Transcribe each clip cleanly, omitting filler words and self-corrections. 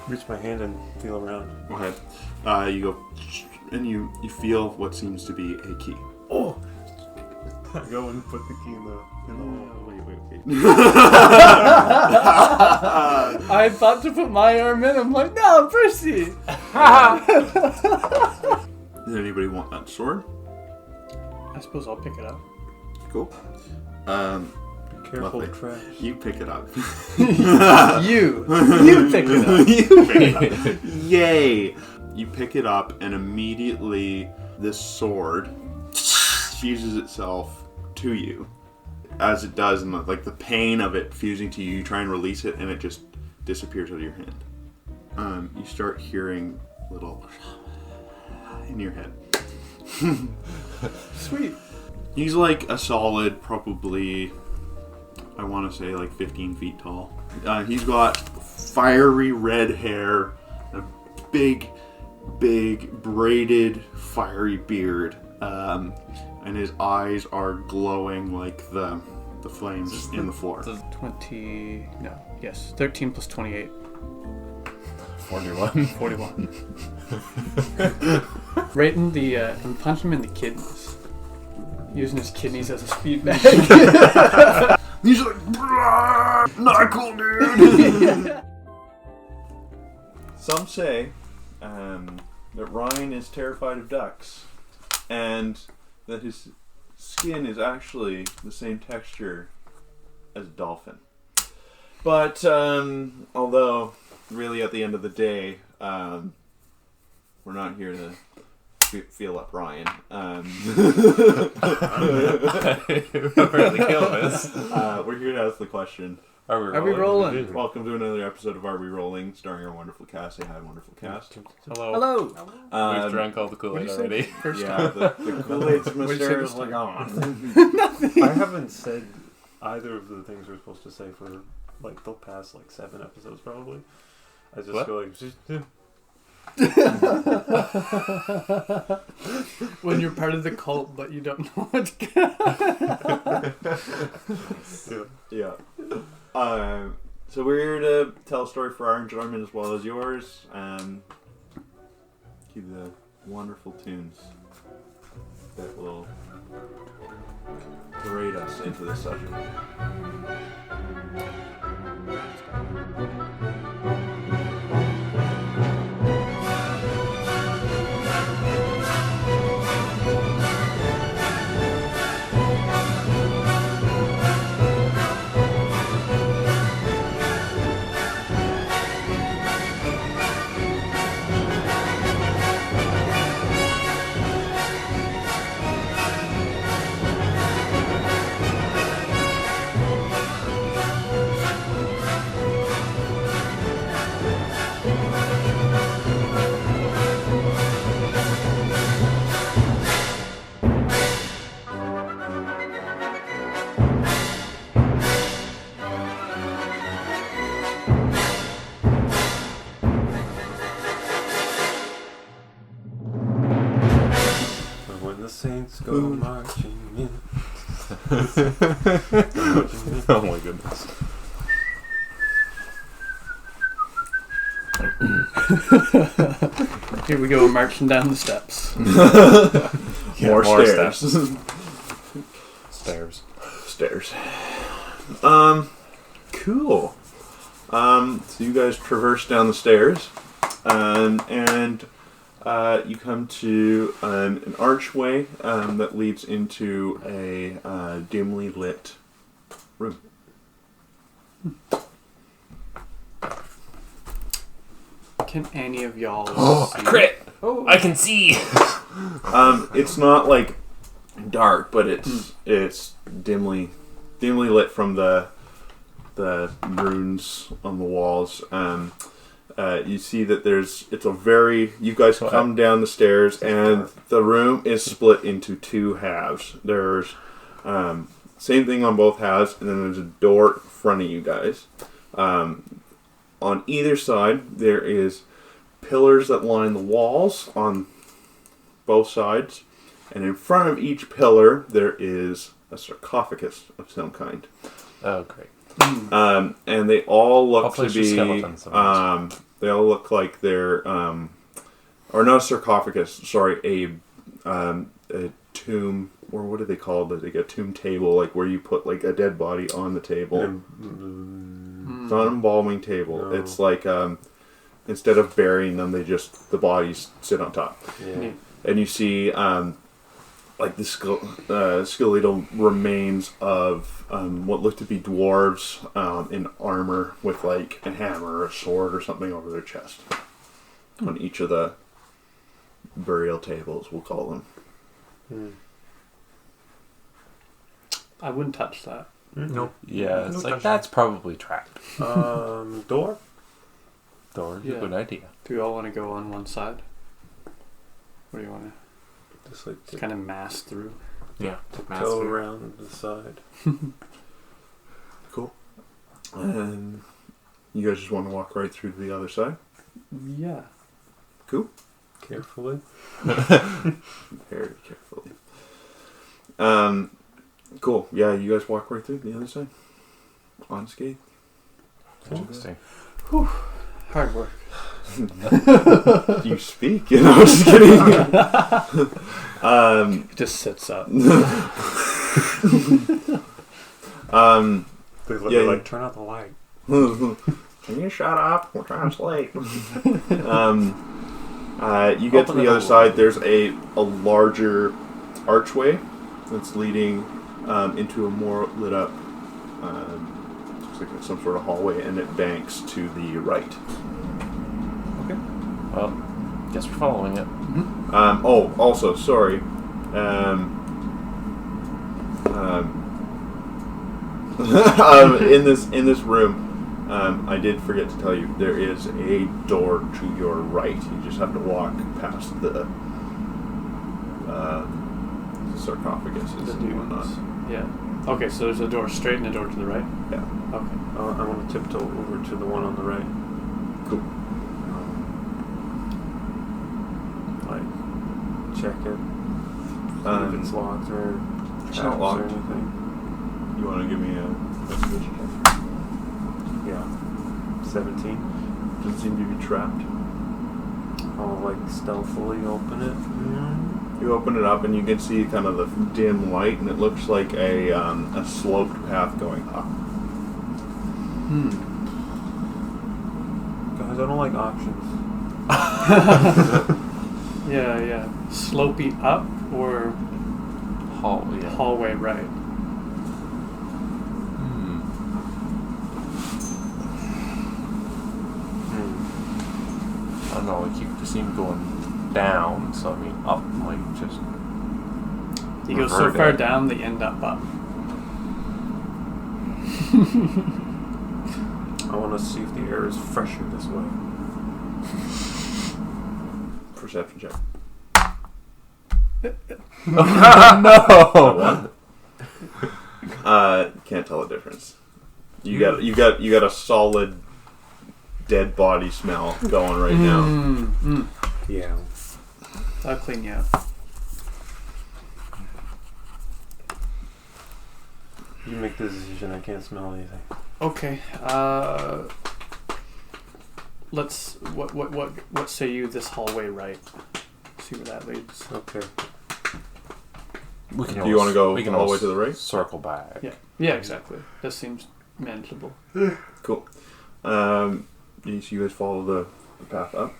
reach my hand and feel around. Okay. You go, and you feel what seems to be a key. Oh! I go and put the key in the hole. Wait. I thought to put my arm in. I'm like, no, Percy! Does anybody want that sword? I suppose I'll pick it up. Cool. Be careful, lovely. trash. You pick it up. You pick it up. You pick it up. Yay! You pick it up, and immediately this sword fuses itself to you. As it does, and like the pain of it fusing to you, you try and release it, and it just disappears out of your hand. You start hearing little in your head. Sweet. He's like a solid, probably, I want to say like 15 feet tall. He's got fiery red hair, a big braided fiery beard, and his eyes are glowing like the flames in the floor. 13 plus 28. 41. 41. Right in the, and punch him in the kidneys. Using his kidneys as a speed bag. He's like, not cool, dude. Some say that Ryan is terrified of ducks, and that his skin is actually the same texture as a dolphin. But although, really, at the end of the day, we're not here to feel up Ryan. We're here to ask the question. Are we rolling? Welcome to another episode of Are We Rolling, starring our wonderful cast. Say hi, wonderful cast. Hello. We've drank all the Kool-Aid already. First Yeah, the Kool-Aid's What'd you say mysterious this like on. I haven't said either of the things we're supposed to say for like the past 7 episodes probably. I just go like When you're part of the cult, but you don't know what to Yeah. So we're here to tell a story for our enjoyment as well as yours. Cue the wonderful tunes that will parade us into this session. Saints go marching in. Oh my goodness. Here we go, marching down the steps. More stairs. Stairs. Cool. So you guys traverse down the stairs, and you come to an archway that leads into a dimly lit room. Can any of y'all see? Crit! Oh. I can see! It's not dark, but it's dimly lit from the runes on the walls. You see that you guys come down the stairs, and the room is split into 2 halves. There's same thing on both halves, and then there's a door in front of you guys. On either side, there is pillars that line the walls on both sides, and in front of each pillar, there is a sarcophagus of some kind. Oh, great. And they all look Hopefully to it's just be. skeletons somewhere. They all look like they're, or not a sarcophagus. Sorry, a tomb, or what do they call it? Like a tomb table, like where you put like a dead body on the table. It's not an embalming table. No. It's like instead of burying them, the bodies sit on top. Yeah. And you see like the skeletal remains of what look to be dwarves in armor with like a hammer or a sword or something over their chest on each of the burial tables, we'll call them. I wouldn't touch that. Nope. Yeah, it's No like touching. that's probably trapped. Door? Door, Yeah. good idea. Do we all want to go on one side? What do you want Just like to kind of mass through? Yeah, go around the side. Cool. And you guys just want to walk right through to the other side? Yeah. Cool. Carefully. Very carefully. Cool. Yeah, you guys walk right through the other side? Unscathed? Interesting. Hard work. You speak, you know, I'm just kidding. Just sits up. They look Yeah, like, turn out the light. Can you shut up? We're trying to sleep. You get to Open the it other up. side. There's a larger archway that's leading into a more lit up, looks like some sort of hallway, and it banks to the right. Okay. Well, guess we're following it. Also, sorry. In this room, I did forget to tell you there is a door to your right. You just have to walk past the sarcophaguses and whatnot. Yeah. Okay, so there's a door straight and a door to the right? Yeah. Okay. I want to tiptoe over to the one on the right. Cool. Like, check it. See if it's locked or It's traps not locked. or anything. You want to give me a investigation check? Yeah. 17. Doesn't seem to be trapped. I'll like stealthily open it. You open it up and you can see kind of the dim light, and it looks like a sloped path going up. Guys, I don't like options. Yeah. Slopey up or Yeah. hallway right? I don't know, I keep seem going down, so I mean up might just You go so revert far it. down, they end up up. I want to see if the air is fresher this way. Perception check. No. Can't tell the difference. You got a solid dead body smell going right now. Yeah. I'll clean you up. You make the decision. I can't smell anything. Okay. Let's. What say you? This hallway right. See where that leads. Okay. We can Do you want to go we can all the way always to the right? circle back. Yeah. Yeah. Exactly. That seems manageable. Cool. So you guys follow the path up.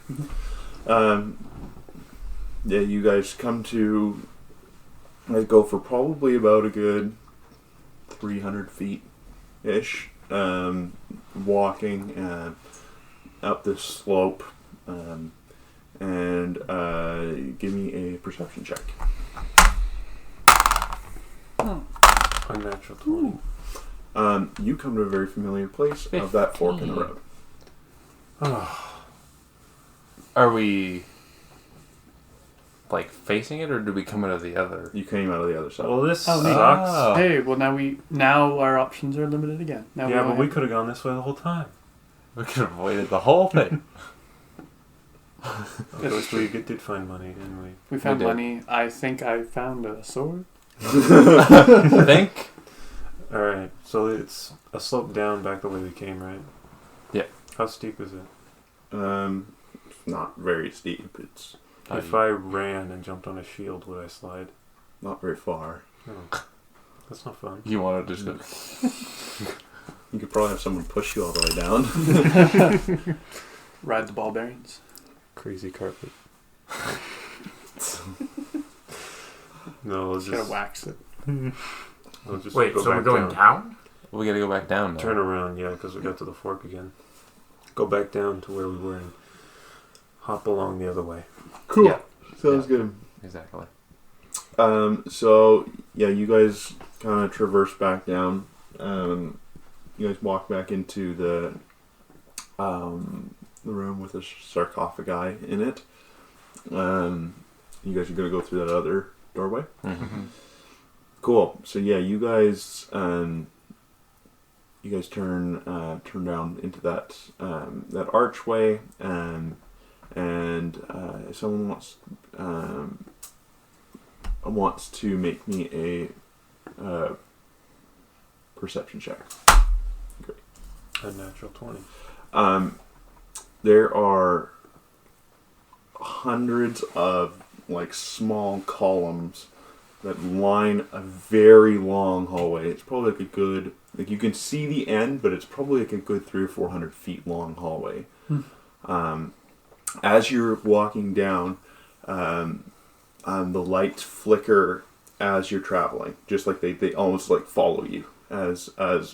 Yeah, you guys come to. I go for probably about a good 300 feet ish, walking up this slope, and give me a perception check. Unnatural 20. You come to a very familiar place of that fork in the road. Are we like facing it, or did we come out of the other? You came out of the other side. Well, this Oh, neat. sucks. Oh. Hey, well now our options are limited again. Now Yeah, but only we have- could have gone this way the whole time. We could have avoided the whole thing. At least we did find money, didn't we? We found did. money. I think I found a sword. I think All right. So it's a slope down back the way we came, right? Yeah. How steep is it? It's not very steep. It's If I ran and jumped on a shield, would I slide? not very far. Oh, that's not fun. You want to just go, You could probably have someone push you all the way down. Ride the ball bearings. Crazy carpet. No, Just gotta wax it. I'll just Wait, go so we're back going down? we gotta go back down now. Turn around, yeah, because we got to the fork again. Go back down to where we were and hop along the other way. Cool. Yeah. Sounds Yeah. good. Exactly. So yeah, you guys kind of traverse back down. You guys walk back into the room with the sarcophagi in it. You guys are gonna go through that other doorway. Mm-hmm. Cool. So yeah, you guys turn down into that archway, and if someone wants to make me a perception check. A natural 20. There are hundreds of like small columns that line a very long hallway. It's probably like a good, like you can see the end, but it's probably like a good 300 or 400 feet long hallway. As you're walking down, the lights flicker as you're traveling, just like they almost like follow you as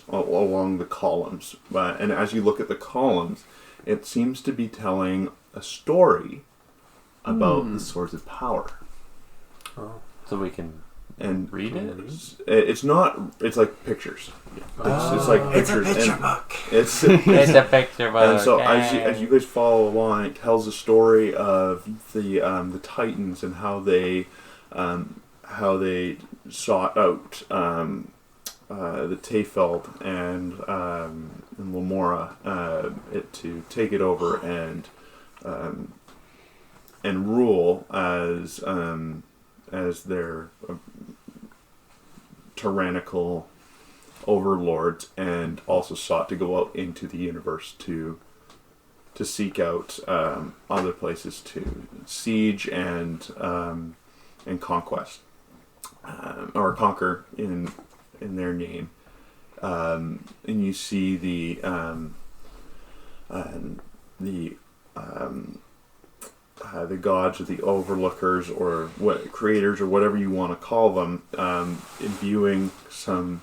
along the columns. And as you look at the columns, it seems to be telling a story about the Swords of Power. Oh. So we can And read it? it's not. It's like pictures. It's like pictures. It's a picture and book. It's It's a picture book. and so as you guys follow along, it tells the story of the Titans and how they sought out the Tayfeld and Lamora to take it over and rule as their tyrannical overlords, and also sought to go out into the universe to seek out other places to siege and conquest, or conquer in their name. And you see the gods or the overlookers or what creators or whatever you want to call them, imbuing some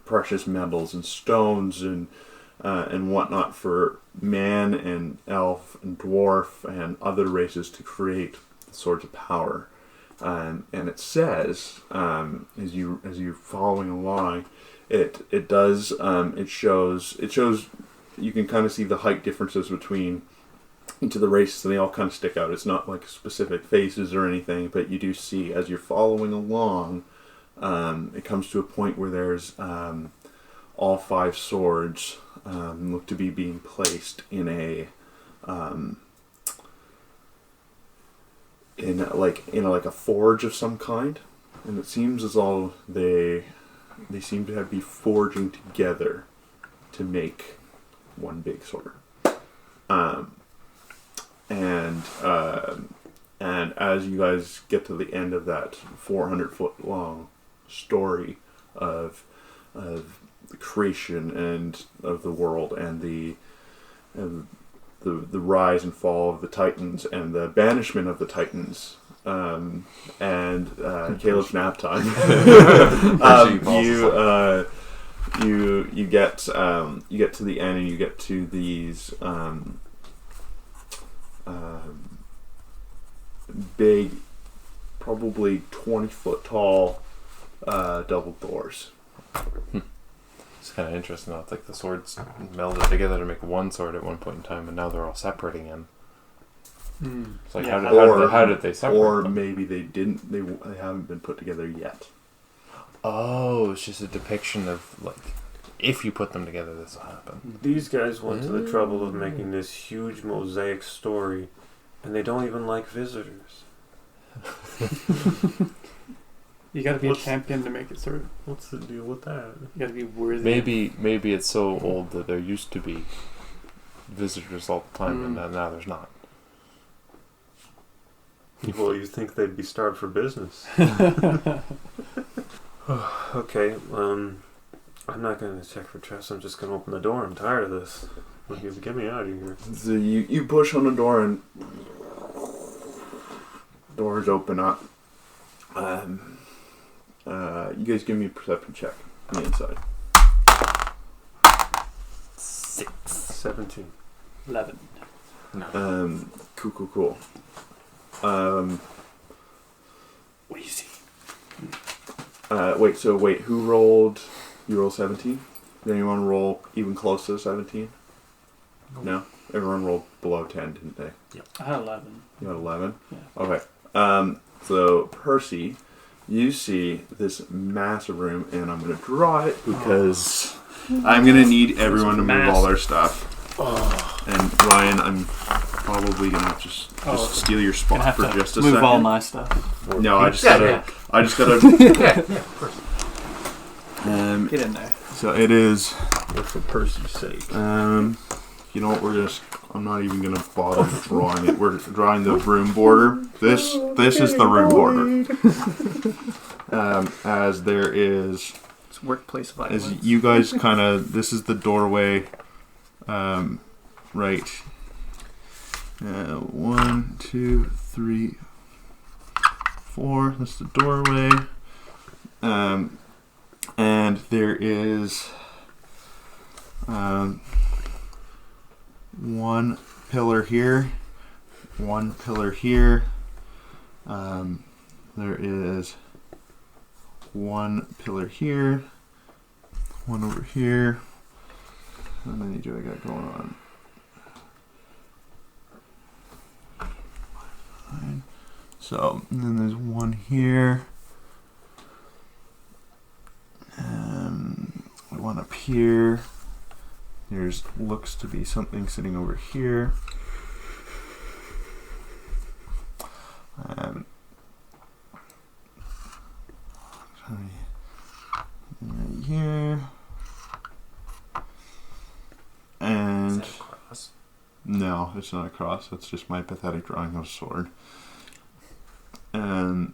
precious metals and stones and whatnot for man and elf and dwarf and other races to create the Swords of Power. And it says, as you're following along, it shows you can kind of see the height differences between each of the races, and they all kind of stick out. It's not like specific faces or anything, but you do see as you're following along, it comes to a point where there's all 5 swords look to be being placed in a forge of some kind, and it seems as though they seem to be forging together to make one big sword. And as you guys get to the end of that 400-foot long story of the creation and of the world and the rise and fall of the Titans and the banishment of the Titans, and Caleb's nap time, you get to the end and you get to these big, probably 20-foot tall double doors. It's kind of interesting. It's like the swords melded together to make one sword at one point in time, and now they're all separate again. It's like, Yeah. how did they separate Or them? maybe they didn't. They haven't been put together yet. Oh, it's just a depiction of, like, if you put them together, this will happen. These guys went to the trouble of making this huge mosaic story, and they don't even like visitors. You gotta be What's- a champion to make it through. What's the deal with that? You gotta be worthy. Maybe it's so old that there used to be visitors all the time, and now there's not. Well, you think they'd be starved for business. Okay, I'm not going to check for chests. I'm just going to open the door. I'm tired of this. Get me out of here. So you push on the door and doors open up. You guys give me a perception check on the inside. 17. 11. Cool. What do you see? Wait, who rolled? You rolled 17? Did anyone roll even close to 17? No? Everyone rolled below 10, didn't they? I had 11. You had 11? Yeah. Okay. So, Percy, you see this massive room, and I'm going to draw it because I'm going to need everyone to move all their stuff. And Ryan, I'm probably going to have to just steal your spot for just a move second. all my stuff. No, I just gotta. Yeah, of course. Get in there. So it is. For Percy's sake. You know what? I'm not even gonna bother drawing it. We're drawing the room border. This is the room border. As there is. It's workplace violence. As you guys kind of. This is the doorway. Right. 1, 2, 3, 4. That's the doorway. And there is one pillar here, one pillar here. There is one pillar here, one over here. How many do I got going on? 9. So, and then there's one here. One up here. There's looks to be something sitting over here. Right here. And no, it's not a cross. That's just my pathetic drawing of a sword. And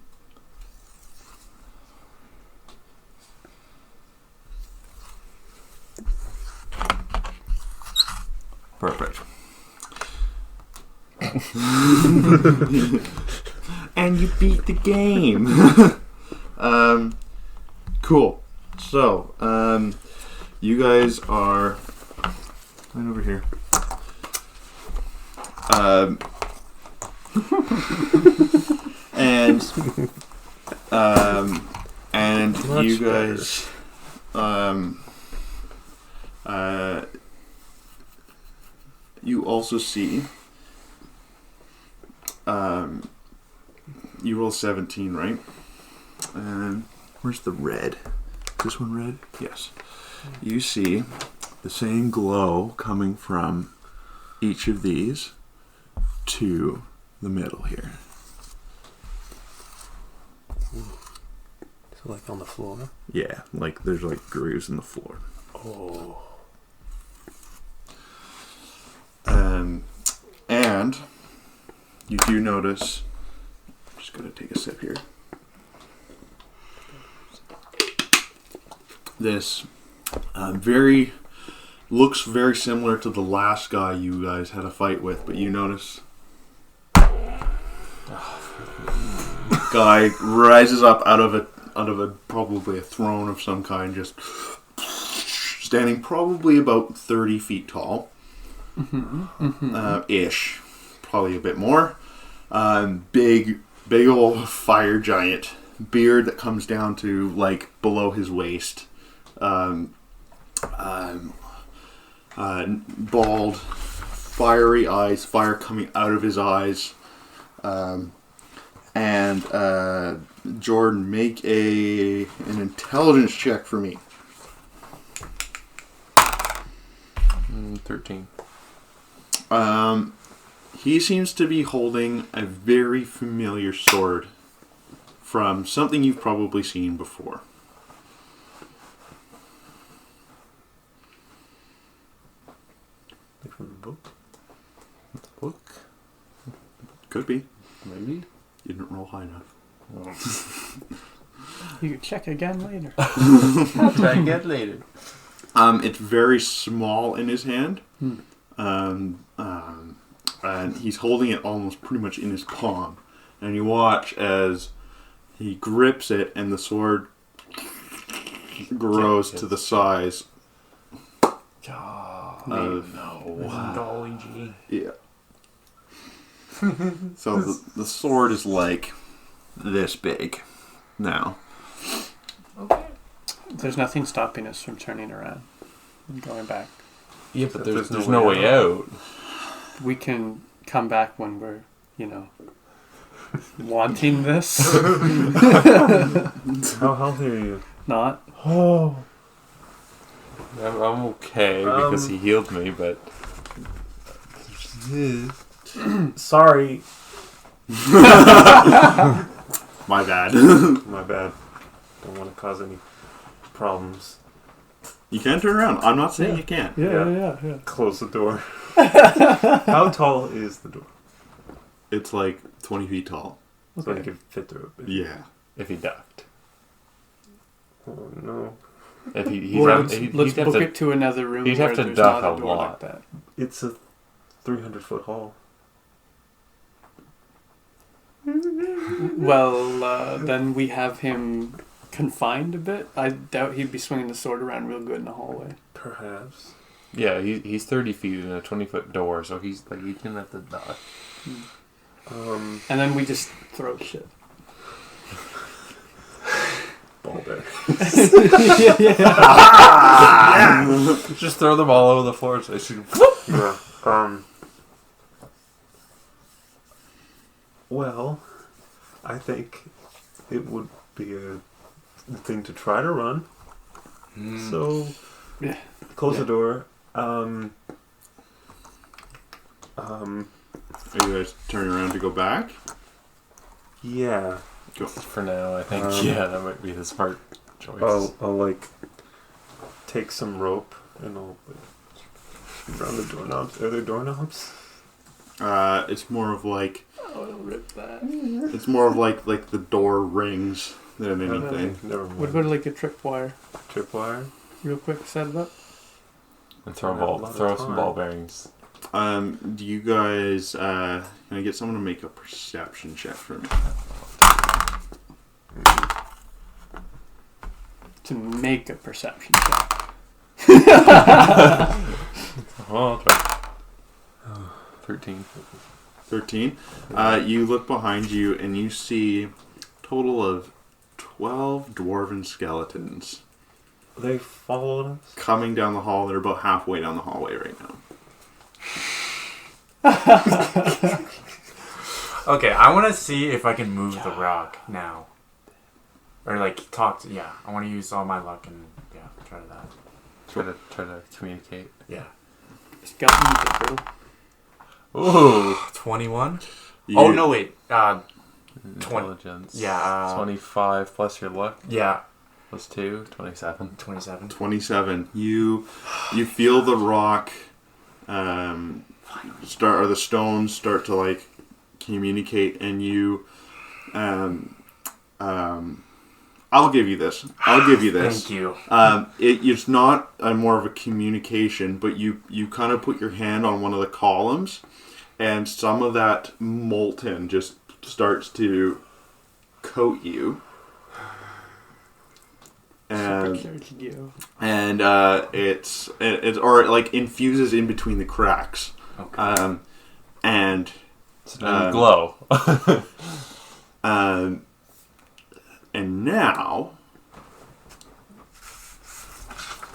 perfect. And you beat the game. Cool. So, you guys are right over here. And you guys, you also see, you roll 17, right? And where's the red? Is this one red? Yes. You see the same glow coming from each of these to the middle here. So like on the floor? Yeah, like there's like grooves in the floor. Oh. And you do notice, I'm just going to take a sip here. This looks very similar to the last guy you guys had a fight with, but you notice guy rises up out of a probably a throne of some kind, just standing probably about 30 feet tall. Ish. Probably a bit more. Big old fire giant. Beard that comes down to like below his waist. Bald. Fiery eyes. Fire coming out of his eyes. And Jordan, make an intelligence check for me. 13. He seems to be holding a very familiar sword from something you've probably seen before. Like from the book? Book? Could be. Maybe? You didn't roll high enough. You can check again later. I'll try again later. It's very small in his hand. And he's holding it almost pretty much in his palm. And you watch as he grips it and the sword grows to the size of... Dolly G. Yeah. So the sword is like this big now. Okay. There's nothing stopping us from turning around and going back. Yeah, but There's there's no way out. We can come back when we're, wanting this. How healthy are you? Not. Oh. I'm okay because he healed me, but... Sorry. My bad. My bad. Don't want to cause any problems. You can turn around. I'm not saying you can't. Yeah. Close the door. How tall is the door? It's like 20 feet tall. So I could fit through it. Yeah. If he ducked. Oh no. If he'd Let's have book to, it to another room he'd where have to there's duck not a a door lot. like that. It's a 300-foot hall. Well, then we have him confined a bit. I doubt he'd be swinging the sword around real good in the hallway. Perhaps. Yeah, he's 30 feet in a 20-foot door, so he's gonna have to duck. And then we just throw shit. Ball bear. Just throw them all over the floor so they should... Yeah. Well, I think it would be a thing to try to run. So, Yeah. close the door. Are you guys turning around to go back? Yeah. Go. For now, I think, that might be the smart choice. I'll take some rope and I'll around the doorknobs. Are there doorknobs? It's more of like... Oh, don't rip that. It's more of like the door rings than anything. Never mind. What about like a tripwire? Tripwire? Real quick, set it up. And Not a lot of throw some time. ball bearings. Do you guys... can I get someone to make a perception check for me? To make a perception check. Oh, I'll try. 13. 13. You look behind you and you see a total of 12 dwarven skeletons They followed us? coming down the hall. They're about halfway down the hallway right now. Okay, I want to see if I can move the rock now. Or talk to... Yeah, I want to use all my luck and... Yeah, try that. Try to communicate. Yeah. Skeleton Ooh! 21? You- Oh, no, wait. Intelligence. Yeah, 25 plus your luck. Yeah, Plus 2. 27. 27. 27. You feel the rock start, or the stones start to communicate, and you I'll give you this. Thank you. It's not more of a communication, but you kind of put your hand on one of the columns, and some of that molten just starts to coat you. And it infuses in between the cracks. Okay. And So now you glow. and now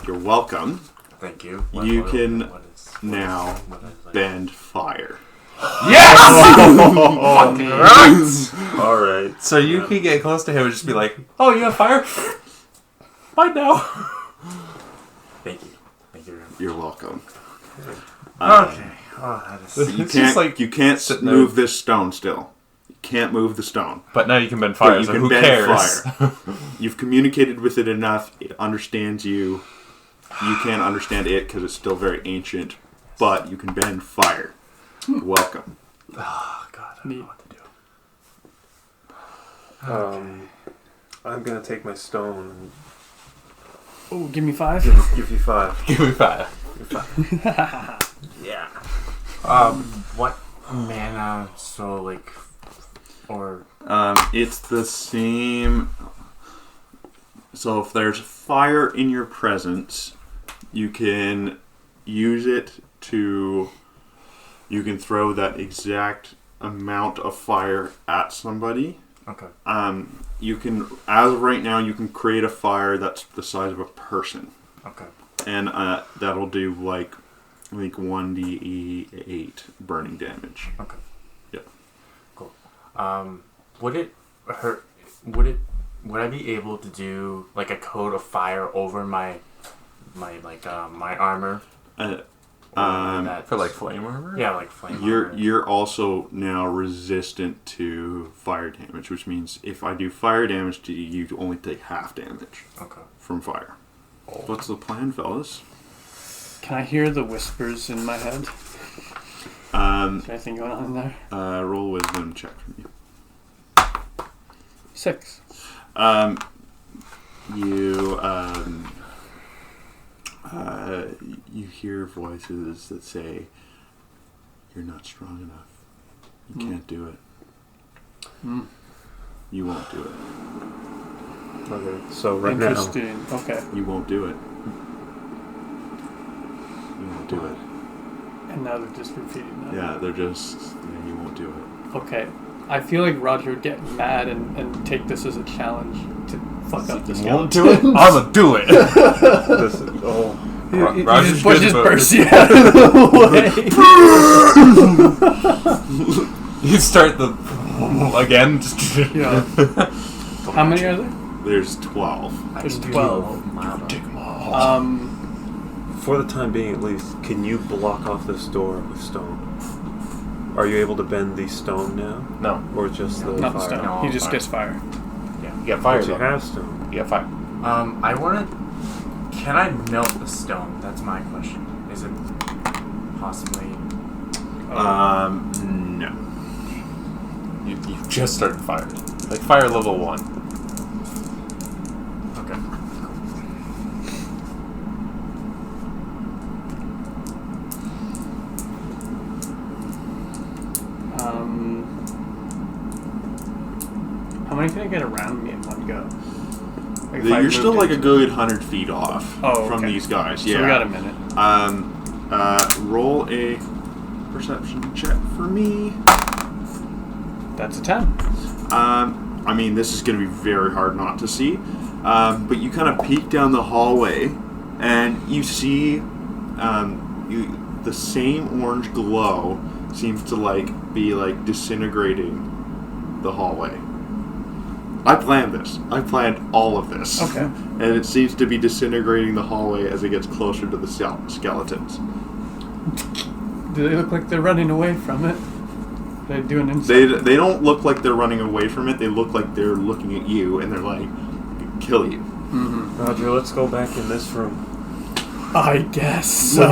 you're welcome. Thank you. You can what is now like- bend fire. Yes! Alright. So you can get close to him and just be like, "Oh, you have fire? Bye now." Thank you. Thank you very much. You're welcome. Okay. Oh, that is... You It's can't just like you can't sitting move this stone still. can't move the stone. But now you can bend fire, you so can who bend cares? fire. You've communicated with it enough. It understands you. You can't understand it because it's still very ancient. But you can bend fire. Welcome. Oh God, I don't know what to do. I'm gonna take my stone Oh, give me 5. and give you 5. Give me 5. Yeah. What mana? So like, or It's the same. So if there's fire in your presence, you can use it to. You can throw that exact amount of fire at somebody. okay. You can, as of right now, you can create a fire that's the size of a person, Okay. and that'll do like 1d8 burning damage. Okay. Yep. Cool. Would it hurt? Would I be able to do like a coat of fire over my armor? That For like flame armor? yeah, like flame armor. You're also now resistant to fire damage, which means if I do fire damage to you, you only take half damage Okay. from fire. What's the plan, fellas? Can I hear the whispers in my head? Is there anything going on in there? Roll wisdom check for me. 6. You hear voices that say, "You're not strong enough. You can't do it. You won't do it. Okay. So right now, Interesting. Okay. You won't do it. You won't do it." And now they're just repeating that. Yeah, they're just. Yeah, you won't do it. Okay. I feel like Roger would get mad and take this as a challenge to fuck up the skeleton. Won't do it? I'ma do it! this is He Roger's just pushes good, but- Percy out of the way. You start the... Again? Just... Yeah. How many are there? There's 12. There's 12. Take them all. for the time being, at least, can you block off this door with stone? Are you able to bend the stone now, No. or just the Not fire? stone. No, He just fire. gets fire. You got fire, But you though. have stone. You got fire. I want to. Can I melt the stone? That's my question. Is it possibly? No. You just started fire. Like fire level 1. Okay. How many can I get around me in one go? Like if I You're still moved like a into- good 100 feet off Oh, from okay. these guys. So Yeah. we got a minute. Roll a perception check for me. That's a 10. I mean, this is going to be very hard not to see. But you kind of peek down the hallway, and you see the same orange glow seems to be disintegrating the hallway. I planned this. I planned all of this. Okay. And it seems to be disintegrating the hallway as it gets closer to the skeletons. Do they look like they're running away from it? They do an insight. They don't look like they're running away from it. They look like they're looking at you and they're like, kill you. Mm-hmm. Roger, let's go back in this room. I guess so.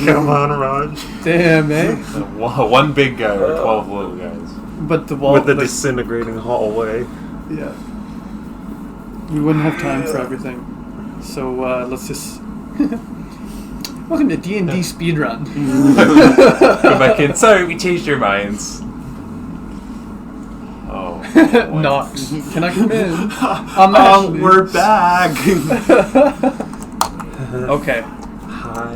Come on, Raj. Damn, eh? One big guy or 12 little guys. But the wall. With the disintegrating hallway. Yeah. We wouldn't have time for everything. So let's just. Welcome to D&D speedrun. Go back in. Sorry, we changed your minds. Oh. boy. Knox. Can I come in? I'm Ashley. We're back. Okay. Hi.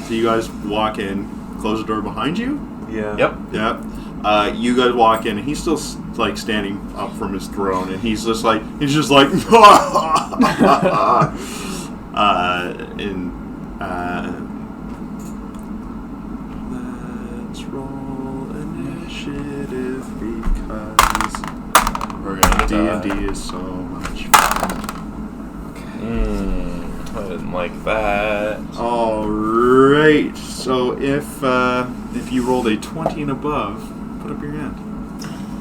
So you guys walk in, close the door behind you. Yeah. Yep. Yeah. You guys walk in, and he's still standing up from his throne, and he's just like, and let's roll initiative because We're gonna D&D is so much fun. I didn't like that. All right. So if you rolled a 20 and above, put up your hand.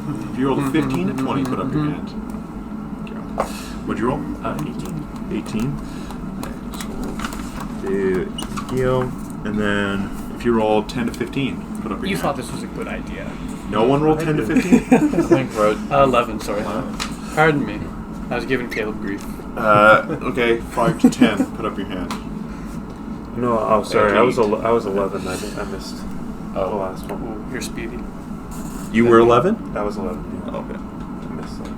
If you rolled a 15 and 20, put up your hand. Okay. What'd you roll? 18. 18. Okay, so we'll do heal. And then if you roll 10 to 15, put up your You hand. thought this was a good idea. No one rolled 10 to 15? I think Rod. 11, sorry. Pardon me. I was giving Caleb grief. Okay, 5 to 10, put up your hand. No, oh sorry, I was 8. I was 11. I missed the last one. Ooh, you're speedy. You were 11? That was 11. Yeah. Okay. I missed that.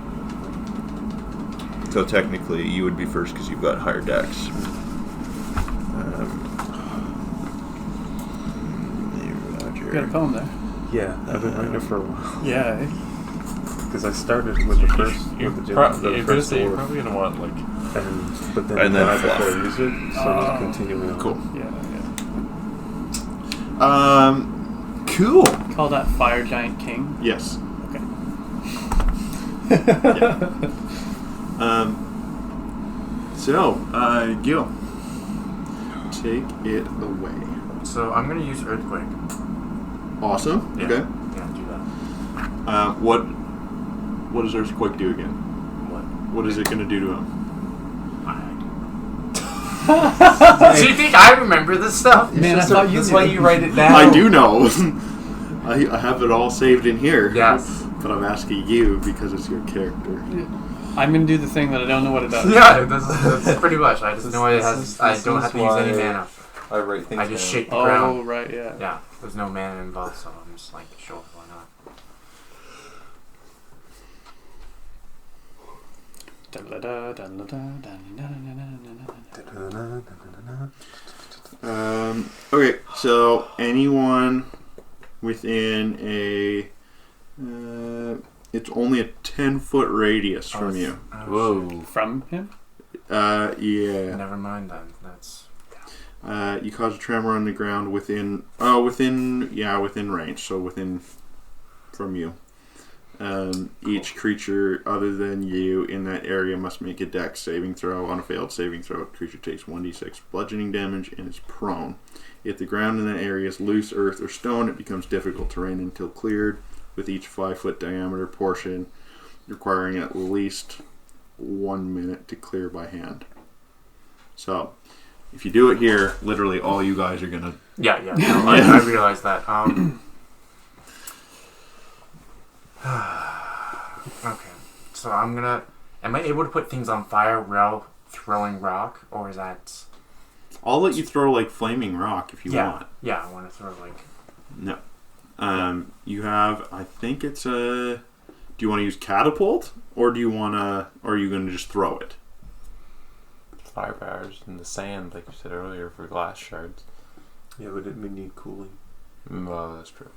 So technically, you would be first because you've got higher dex. You got a poem there. Yeah, I've been writing it for a while. Yeah. Because I started with the first, with the first You're dwarf, probably gonna want like but then And then died fluff. before I used it, so just continuing on. Cool. Yeah. Cool. Call that Fire Giant King. Yes. Okay. So, Gil, take it away. So I'm gonna use Earthquake. Awesome. Yeah. Okay. Yeah, do that. What does Earthquake do again? What? What is it going to do to him? Do you think I remember this stuff? Man, I thought you That's knew. why you write it down. I do know. I have it all saved in here. Yes. But I'm asking you because it's your character. I'm going to do the thing that I don't know what it does. Yeah, that's pretty much. I just know it has. I don't have to use any mana. I write things. I just down. shake the Oh, ground. right, yeah. Yeah, there's no mana involved, so I'm just like, sure, why not? Okay, so anyone within a... it's only a 10-foot radius from you. Whoa. From him? Yeah. Never mind then. That's You cause a tremor on the ground within range, so within from you. Each creature other than you in that area must make a dex saving throw. On a failed saving throw, creature takes 1d6 bludgeoning damage and is prone. If the ground in that area is loose earth or stone, it becomes difficult terrain until cleared, with each 5-foot diameter portion requiring at least 1 minute to clear by hand. So, if you do it here, literally all you guys are gonna... yeah. No, I realize that. Okay, so I'm gonna. Am I able to put things on fire while throwing rock, or is that? I'll let you throw like flaming rock if you want. Yeah, I want to throw like. No. You have, I think it's a... Do you want to use catapult? Or do you want to... Or are you going to just throw it? Fire powers in the sand, like you said earlier, for glass shards. Yeah, but it may need cooling. Well, that's true.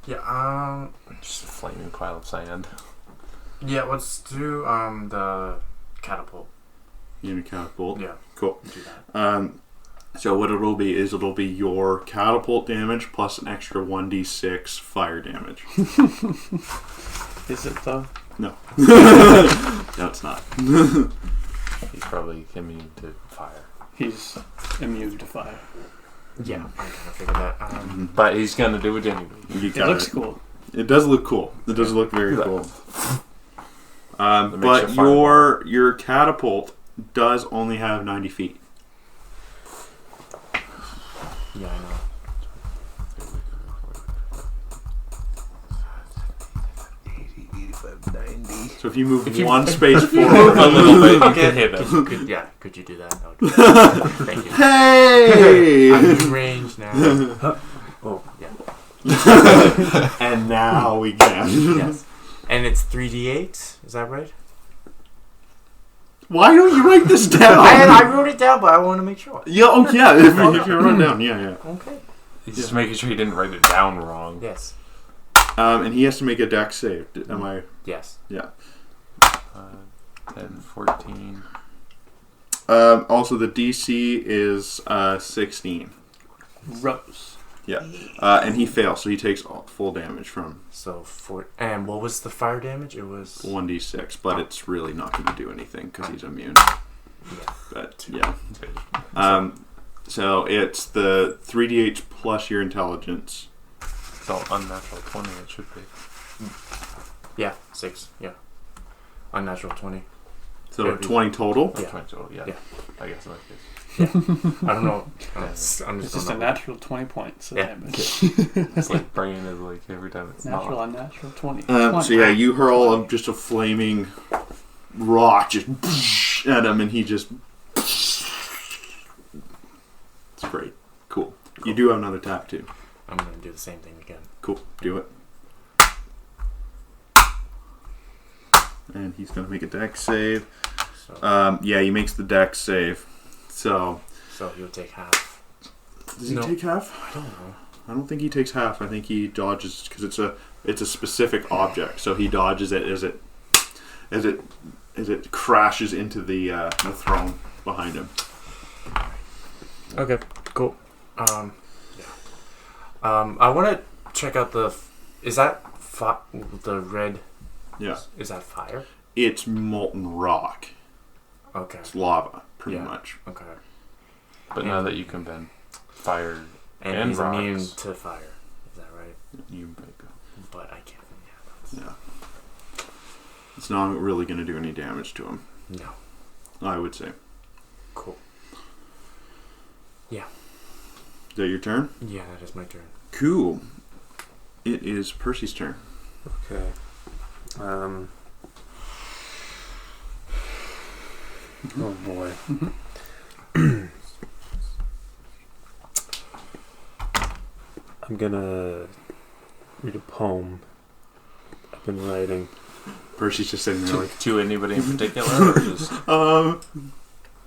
Yeah. Just a flaming pile of sand. Yeah. Let's do the catapult. You need a catapult? Yeah. Cool. Do that. So what it'll be is it'll be your catapult damage plus an extra 1d6 fire damage. Is it though? No. No, it's not. He's probably immune to fire. He's immune to fire. Yeah. I kind of figured that. But he's gonna do it anyway. You It got looks it. cool. It does look cool. It does look very Look at cool. That makes But you fireball. your catapult does only have 90 feet. Yeah, I know. So if you move one space a forward, little bit, you can hit him. Could you do that? That would be Thank you. hey! I'm in range now. Oh, yeah. And now we can. Yes. And it's 3d8. Is that right? Why don't you write this down? I wrote it down, but I want to make sure. Yeah, oh yeah, if you run down, yeah. Okay. He's just making sure he didn't write it down wrong. Yes. And he has to make a dex save. Am I? Yes. Yeah. 10, 14. Also, the DC is 16. Rose. Yeah. And he fails, so he takes full damage from So and what was the fire damage? It was 1d6, but it's really not going to do anything because he's immune. yeah. But yeah. So it's the 3d8 plus your intelligence. It's all unnatural 20, it should be. Yeah, 6. Yeah. Unnatural 20. So Yeah. 20 total. Yeah. 20 total, yeah. Yeah. I guess in that case. I don't know. I'm It's just just a don't know. natural 20 points of Yeah. damage. It's like brain is like every time it's Natural, not. unnatural 20. So yeah, you hurl just a flaming rock just at him, and he just. It's great. Cool. You do have another attack too. I'm gonna do the same thing again. Cool. Do it. And he's gonna make a dex save. So, Yeah, he makes the dex save. So so he'll take half. does he No. take half? I don't know. I don't think he takes half. I think he dodges because it's a specific object. So he dodges it as it crashes into the throne behind him. Okay, cool. Yeah. I want to check out is that the red? Yeah, Is that fire? it's molten rock. Okay. It's lava, pretty Yeah. much. Okay. But now that you can bend fire, And, And he's immune rocks. to fire. Is that right? You might go. But I can't. Yeah. Yeah. It's not really going to do any damage to him, No. I would say. Cool. Is that your turn? Yeah, that is my turn. Cool. It is Percy's turn. Okay. Oh boy. I'm gonna read a poem I've been writing. Percy's just sitting there like, to anybody in particular, or just um,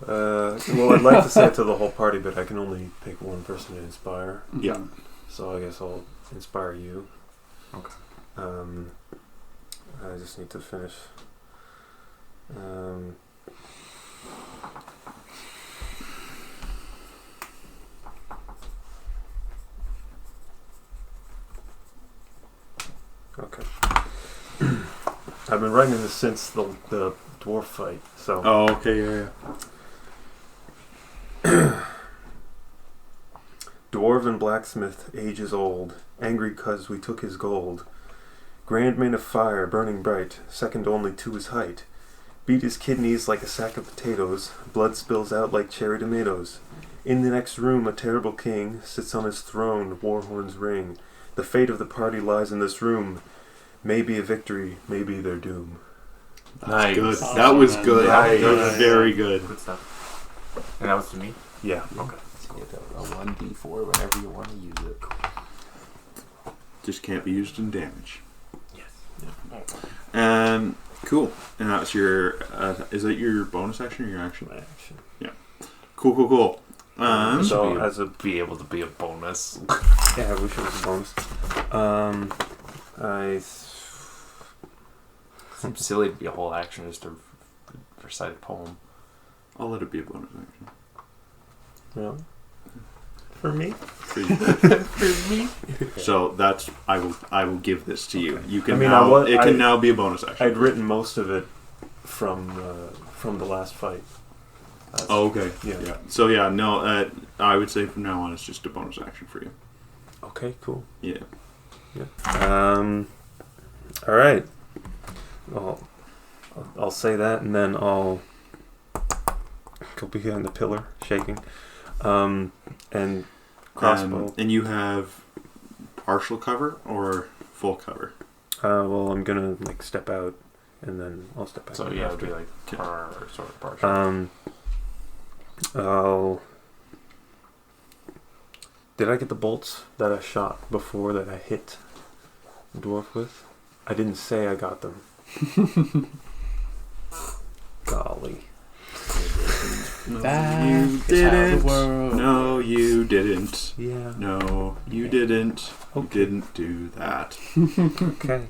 Well, I'd like to say it to the whole party, but I can only pick one person to inspire. yeah. So I guess I'll inspire you. Okay. I just need to finish. Okay. I've been writing this since the dwarf fight, so. Oh, okay, yeah. Dwarven blacksmith, ages old, angry 'cause we took his gold. Grand mane of fire, burning bright, second only to his height. Beat his kidneys like a sack of potatoes, blood spills out like cherry tomatoes. In the next room a terrible king sits on his throne, war horns ring. The fate of the party lies in this room. Maybe a victory, maybe their doom. nice. Good. Awesome, That was man. good. Nice. That was very good. Good stuff. And that was to me? Yeah. Okay. You get a 1d4 whenever you want to use it. Just can't be used in damage. Yes. Cool. And that's your. Is that your bonus action or your action? My action. Cool. So Should as a be able to be a bonus. yeah, we should have a bonus. I Seems silly to be a whole action just to recite a poem. I'll let it be a bonus action. really for me. For you. So that's I will give this to you. You can I mean, now. I It can now be a bonus action. I'd written most of it from the last fight. Oh, okay. Yeah. So yeah, no. I would say from now on it's just a bonus action for you. Okay. Cool. Yeah. All right. Well, I'll say that, and then I'll go behind the pillar, shaking, and crossbow. And you have partial cover or full cover. Well, I'm gonna step out, and then I'll step back. So in yeah, it after. would be like sort of partial. Did I get the bolts that I shot before that I hit the dwarf with? I didn't say I got them. Golly. That you is how the didn't. world No, you didn't. Yeah. No, you didn't. You Okay. didn't do that. Okay.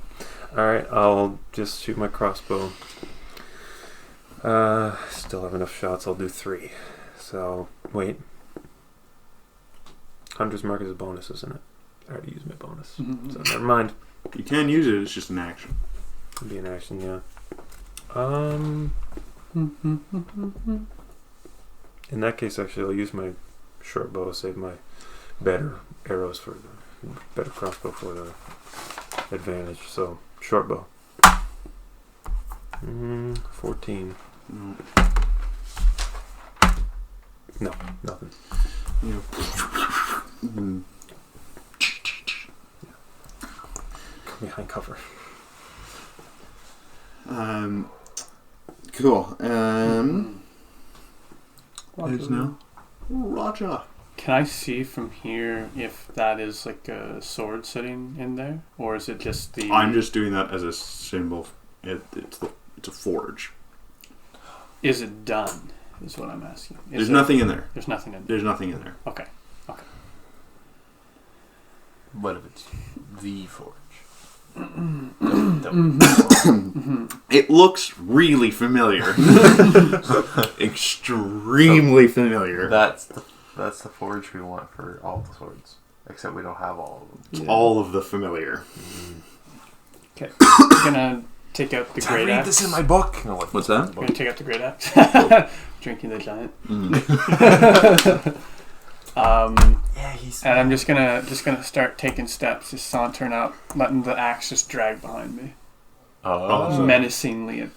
Alright, I'll just shoot my crossbow. Still have enough shots. I'll do 3. So, wait. Hunter's Mark is a bonus, isn't it? I already used my bonus. Mhm. So, never mind. You can use it. It's just an action. It'll be an action, yeah. In that case, actually, I'll use my short bow, save my better arrows for the better crossbow for the advantage. So Short bow. 14. No, nothing. You know, Come behind cover. cool. It's now Raja. Can I see from here if that is like a sword sitting in there, or is it just the? I'm just doing that as a symbol. It's a forge. Is it done? Is what I'm asking. There's nothing in there. There's nothing in there. There's nothing in there. Okay. What if it's the forge? It looks really familiar. Extremely familiar. That's the forge we want for all the swords, except we don't have all of them. It's all of the familiar. Okay. I'm gonna take out the Did I great read axe. this in my book? No, like, What's that? I'm gonna take out the great axe. Drinking the giant. Yeah, he's. And I'm just gonna start taking steps, just sauntering up, letting the axe just drag behind me, Oh. menacingly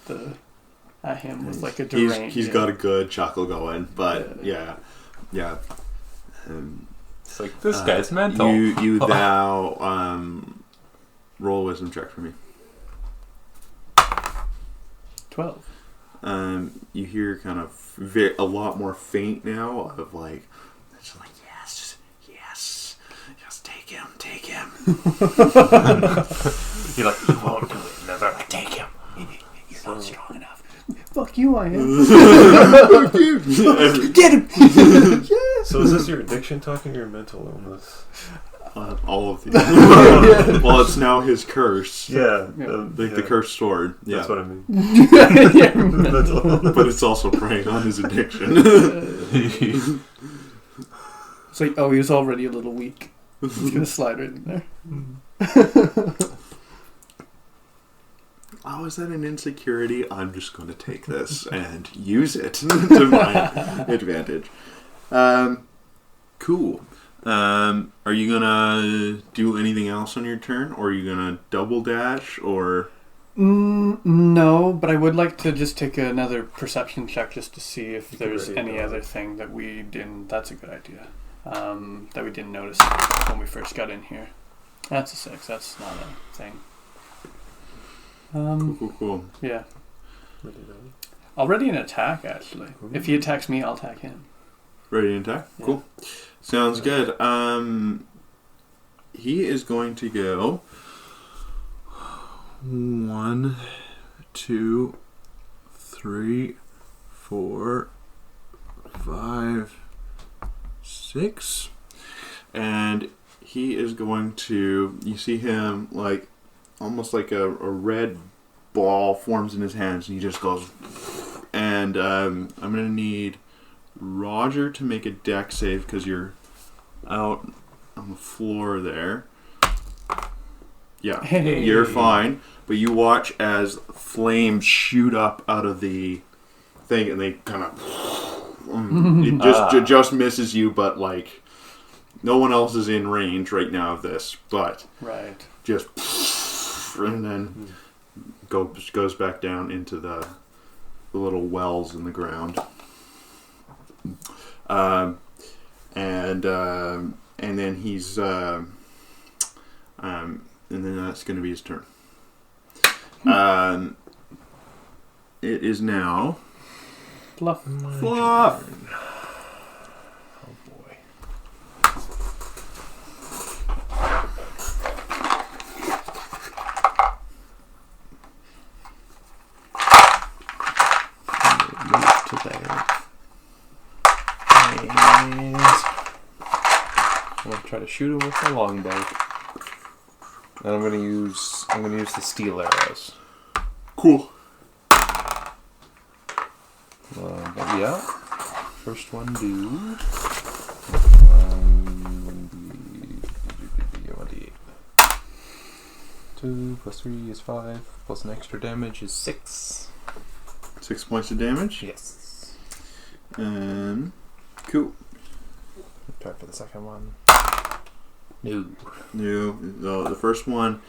at him with like a deranged. He's got a good chuckle going, but yeah. It's like, this guy's mental. You thou roll a wisdom check for me. 12. You hear kind of a lot more faint now of like, it's like yes, take him. You're like, you won't do it. And they're like, take him. He's not strong enough. Fuck you, I am. Get him. So is this your addiction talking or your mental illness? All of these. Well, it's now his curse. Yeah. The cursed sword. Yeah. That's what I mean. But it's also preying on his addiction. It's like, oh, he was already a little weak. He's gonna slide right in there. Oh, is that an insecurity? I'm just going to take this and use it to my advantage. Cool. Are you gonna do anything else on your turn, or are you gonna double dash, or? No, but I would like to just take another perception check just to see if there's any other thing that we didn't. That's a good idea. That we didn't notice when we first got in here. That's a 6. That's not a thing. Cool. Yeah. Already an attack, actually. If he attacks me, I'll attack him. Ready to attack? Yeah. Cool. Sounds good. He is going to go 1, 2, 3, 4, 5, 6. And he is going to, you see him like, almost like a red ball forms in his hands, and he just goes, and I'm going to need Roger to make a dex save because you're out on the floor there. Yeah, Hey. You're fine, but you watch as flames shoot up out of the thing, and they kind of it just misses you, but like no one else is in range right now of this, but Right. just and then goes back down into the little wells in the ground. And then he's and then that's going to be his turn. It is now Fluff. Fluff. Oh boy. Move to there. And I'm gonna try to shoot him with my longbow. And I'm gonna use the steel arrows. Cool. But yeah, first one do. 2 plus 3 is 5, plus an extra damage is 6. 6 points of damage. Yes. Cool. Try for the second one. No. No, the first one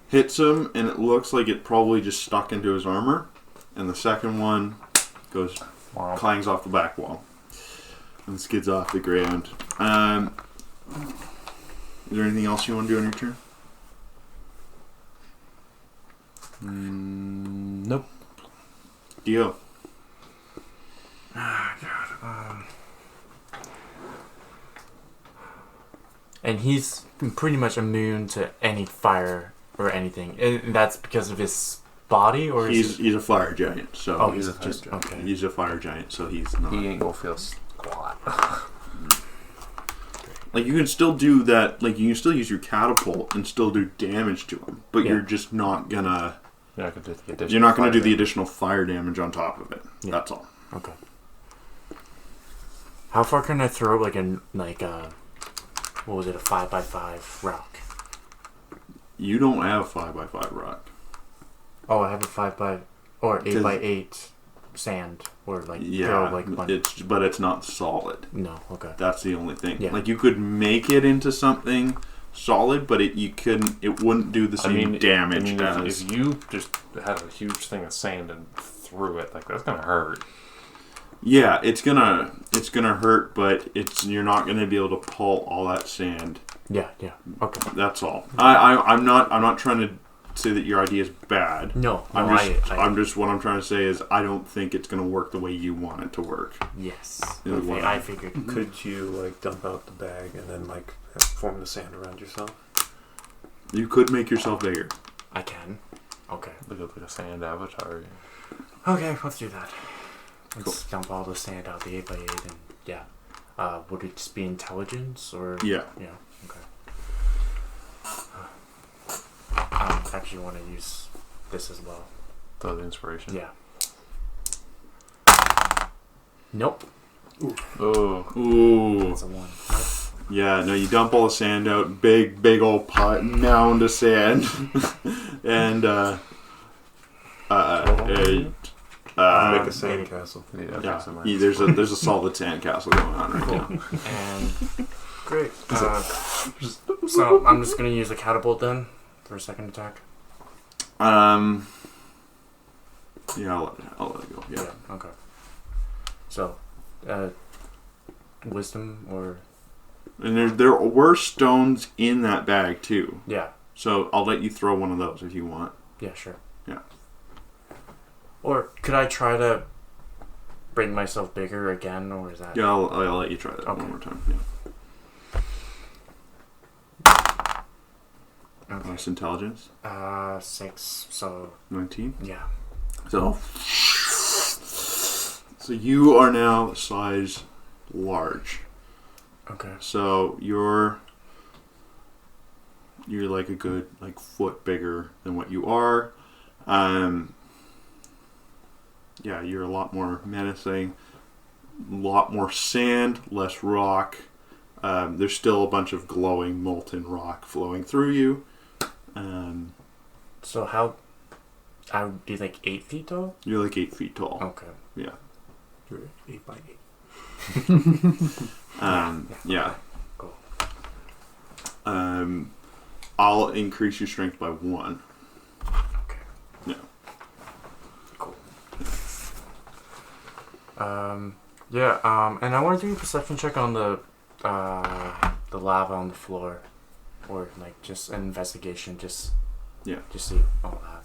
hits him, and it looks like it probably just stuck into his armor. And the second one goes, clangs off the back wall and skids off the ground. Is there anything else you want to do on your turn? Nope. Dio. And he's pretty much immune to any fire or anything. And that's because of his body, or he's a fire giant. So oh, he's a fire giant. Okay. He's a fire giant, so he's not. He ain't gonna feel squat. Like you can still do that. Like you can still use your catapult and still do damage to him, but you're just not gonna. You're not gonna do the additional fire damage on top of it. Yeah. That's all. Okay. How far can I throw what was it, a 5x5 rock? You don't have a 5x5 rock. Oh, I have a 8x8 sand or but it's not solid. No, okay. That's the only thing. Yeah. Like you could make it into something solid, but it wouldn't do the same damage as if you just had a huge thing of sand and threw it, like that's gonna hurt. Yeah, it's gonna hurt, but you're not gonna be able to pull all that sand. Yeah. Okay. That's all. I'm not trying to say that your idea is bad. No, I'm just what I'm trying to say is I don't think it's gonna work the way you want it to work. Yes. Okay, I figured. Could you dump out the bag and then form the sand around yourself? You could make yourself bigger. I can. Okay. Look at a sand avatar. Okay, let's do that. Let's dump all the sand out the 8x8 and would it just be intelligence or? Yeah. Yeah. Okay. I actually want to use this as well. The inspiration. Yeah. Nope. Ooh. That's a 1. Nope. Yeah, no, you dump all the sand out, big old mound of sand, and make a sand castle. There's a solid sand castle going on right now. And great. So I'm just gonna use a catapult then for a second attack. Yeah, I'll let it go. Yeah. Okay. So, wisdom or. And there were stones in that bag too. Yeah. So I'll let you throw one of those if you want. Yeah, sure. Yeah. Or could I try to bring myself bigger again, or is that? Yeah, I'll let you try that one more time. Yeah. Okay. Nice intelligence. 6. So. 19. Yeah. So you are now size large. Okay. So you're like a good foot bigger than what you are. Yeah, you're a lot more menacing. A lot more sand, less rock. There's still a bunch of glowing molten rock flowing through you. So how? I would be 8 feet tall. You're 8 feet tall. Okay. Yeah. You're 8x8. Yeah. Cool. I'll increase your strength by 1. Okay. Yeah. Cool. And I want to do a perception check on the lava on the floor, or just an investigation, just see all that.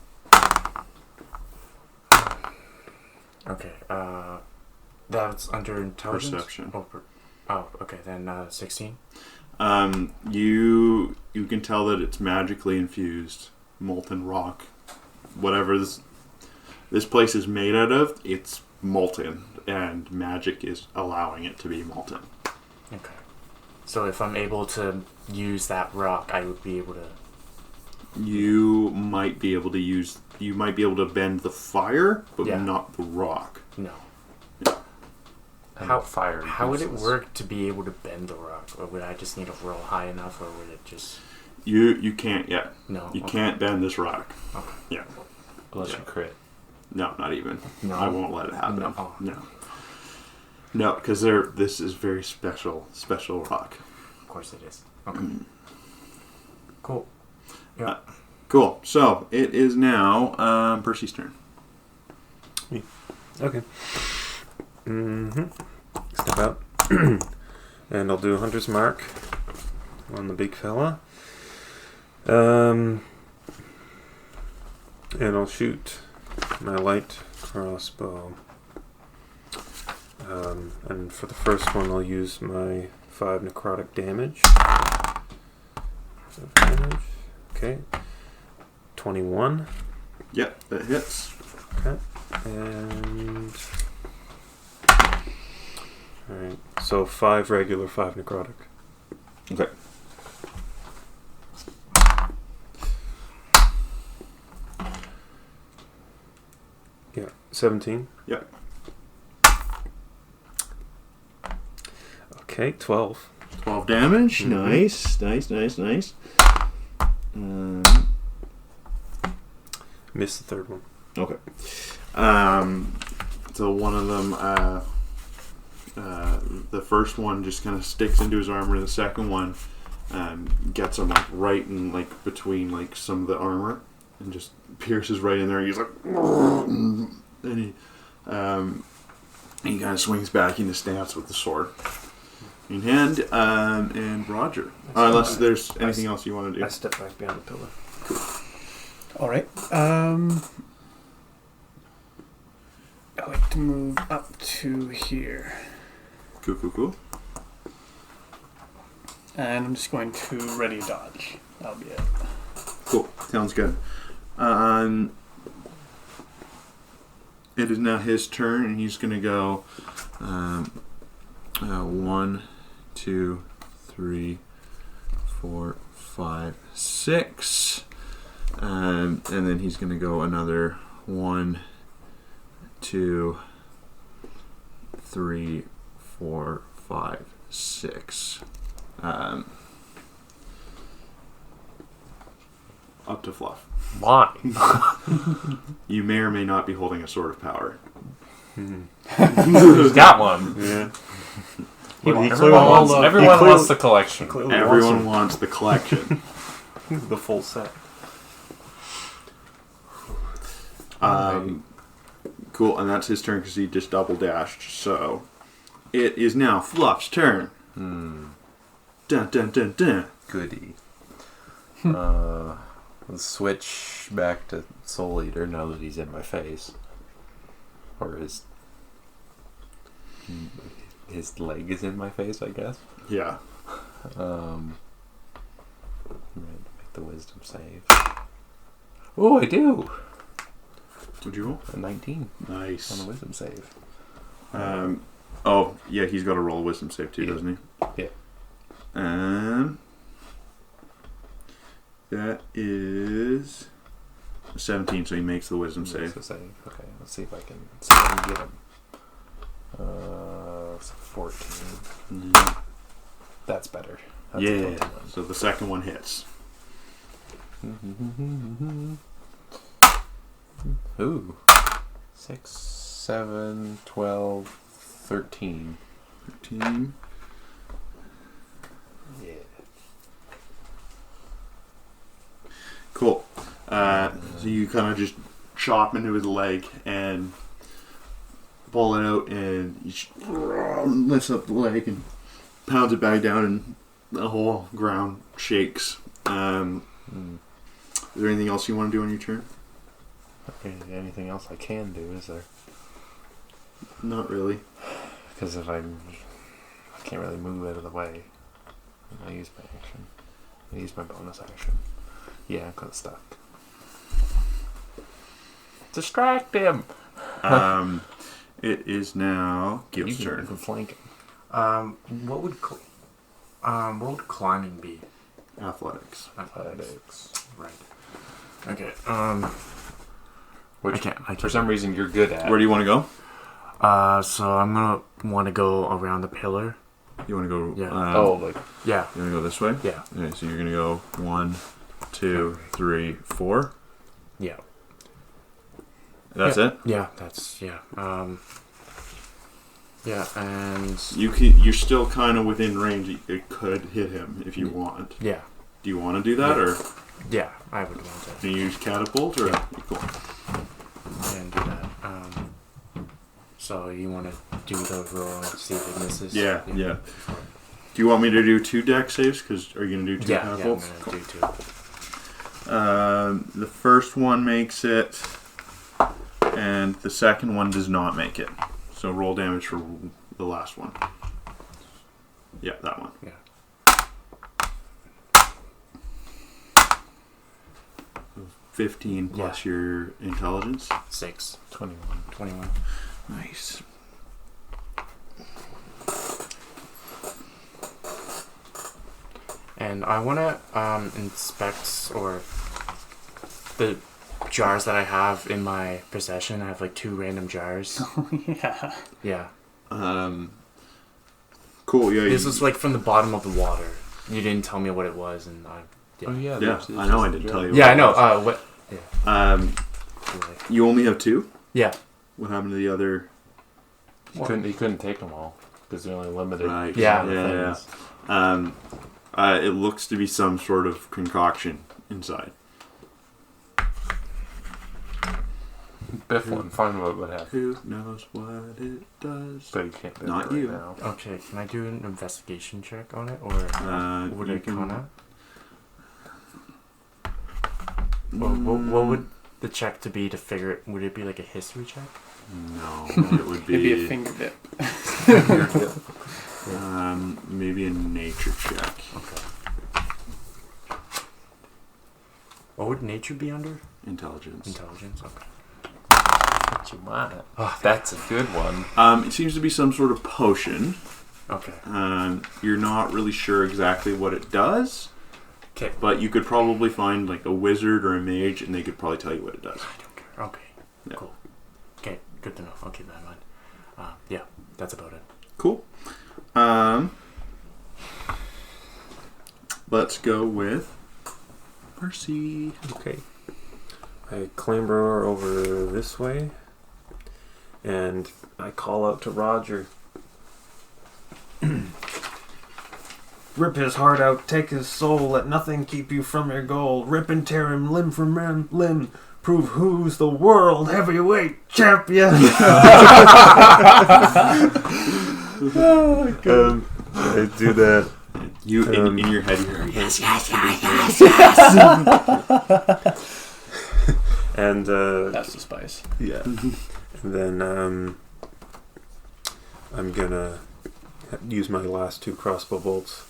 Okay. That's under intelligence. Perception. Oh, okay. Then 16. You can tell that it's magically infused molten rock. Whatever this place is made out of, it's molten, and magic is allowing it to be molten. Okay. So if I'm able to use that rock, I would be able to. You might be able to bend the fire, but not the rock. No. How fire? How would it work to be able to bend the rock, or would I just need to roll high enough, or would it just? You can't yet. No. You can't bend this rock. Okay. Yeah. Unless you crit. No, not even. No. I won't let it happen. No. Oh. No, because this is very special rock. Of course it is. Okay. Cool. Yeah. Cool. So it is now Percy's turn. Okay. Step out. And I'll do Hunter's Mark on the big fella. And I'll shoot my light crossbow. And for the first one, I'll use my 5 necrotic damage. Okay. 21. Yep, that hits. Okay. And... Alright, so 5 regular, 5 necrotic. Okay. Yeah, 17. Yep. Okay, 12. 12 damage. Mhm. Nice. Missed the third one. Okay. So one of them, the first one just kind of sticks into his armor, and the second one gets him like right in like between like some of the armor, and just pierces right in there. He's like, and he kind of swings back into stance with the sword in hand. And Roger, unless there's anything else you want to do. I step back behind the pillar. All right. I like to move up to here. Cool. And I'm just going to ready dodge. That'll be it. Cool. Sounds good. It is now his turn, and he's going to go 1, 2, 3, 4, 5, 6. And then he's going to go another 1, 2, 3, 4, 5, 6. Up to Fluff. Why? You may or may not be holding a sword of power. He's got one. Yeah. Everyone wants the collection. Everyone wants the collection. The full set. Cool, and that's his turn because he just double dashed. So it is now Fluff's turn. Dun dun dun dun. Goody. Let's switch back to Soul Eater now that he's in my face. Or his leg is in my face, I guess. Yeah. I'm going to make the wisdom save. Oh, I do! What'd you roll? A 19 Nice. on the wisdom save. Oh, yeah, he's got to roll a wisdom save too, doesn't he? Yeah. That is 17, so he makes the wisdom save. Okay, let's see if I can get him. It's 14. That's better. That's a Yeah, 21. so the second one hits. Ooh. 6, 7, 12, 13. 13. Yeah. Cool. So you kind of just chop into his leg and pull it out, and he lifts up the leg and pounds it back down, and the whole ground shakes. Is there anything else you want to do on your turn? Anything else I can do, is there? Not really. Because if I can't really move out of the way. I use my action. I use my bonus action. Yeah, I'm kind of stuck. Distract him! It is now Gil's You turn. can flank him. What would climbing be? Athletics. Athletics. Right. Okay. Which, I can't. for some reason, you're good at. Where do you want to go? So I'm gonna want to go around the pillar. You want to go? Yeah. like... Yeah. You want to go this way? Yeah. Okay, so you're gonna go 1, 2, 3, 4. Yeah. That's it. Yeah. That's yeah. Yeah, and You're still kind of within range. It could hit him if you want. yeah. Do you want to do that, or Yeah, I would want to. Can you use catapult or? Yeah. Cool. And do that. So you want to do the roll and see if it misses? Yeah. Do you want me to do 2 deck saves? Because are you going to do 2 Yeah, I'm catapults? going to do 2. The first one makes it, and the second one does not make it. So roll damage for the last one. Yeah, that one. Yeah. 15 plus your intelligence. 6. 21. Nice. And I want to inspect or the jars that I have in my possession. I have like 2 random jars. Yeah. Yeah. Cool. Yeah. This was like from the bottom of the water. You didn't tell me what it was, and I. Yeah. Oh yeah. Yeah, I know. I didn't tell you. Yeah, what I know. it was. What? Yeah. You only have 2. Yeah. What happened to the other? He couldn't take them all because they're only limited. Right. Yeah. It looks to be some sort of concoction inside. Biff wouldn't find what would happen. Who knows what it does? But you can't do Not it right you. now. Okay. Can I do an investigation check on it, or would you it can- come out? What would the check to be to figure it? Would it be like a history check? No, it would It'd be a be finger dip. maybe a nature check. Okay. What would nature be under? Intelligence. Intelligence. Okay. What you want? Oh, that's a good one. It seems to be some sort of potion. Okay. You're not really sure exactly what it does. Okay. But you could probably find like a wizard or a mage, and they could probably tell you what it does. I don't care. Okay. Yeah. Cool. Okay. Good to know. I'll keep that in mind. Yeah. That's about it. Cool. Let's go with Percy. Okay. I clamber over this way, and I call out to Roger. Rip his heart out, take his soul, let nothing keep you from your goal. Rip and tear him limb from limb, prove who's the world heavyweight champion. I do that. You in your head, you're yes. And That's the spice. yeah. And then I'm gonna use my last 2 crossbow bolts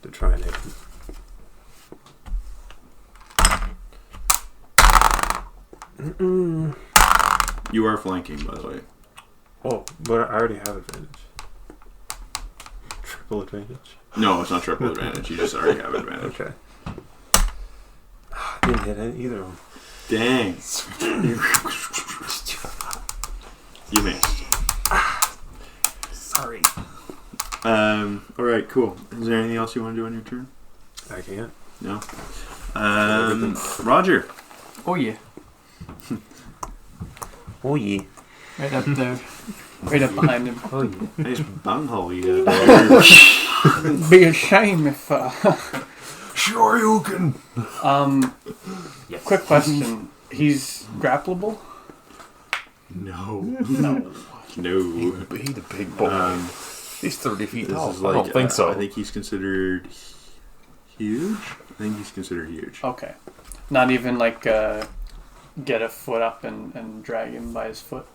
to try and hit him. You are flanking, by the way. Oh, but I already have advantage. Triple advantage. No, it's not triple advantage. You just already have advantage. Okay. Didn't hit either of them. Dang. You missed. Sorry. Alright, cool. Is there anything else you want to do on your turn? I can't. No? Roger. Oh yeah. Oh yeah. Right up there. Right up behind him. Oh yeah. Nice bunghole you got there. Be a shame if. Sure you can. Yes. Quick question. He's grappleable? No. No. No. He's a big boy. He's 30 feet This tall. is I like, don't think so. I think he's considered huge. I think he's considered huge. Okay. Not even like get a foot up and drag him by his foot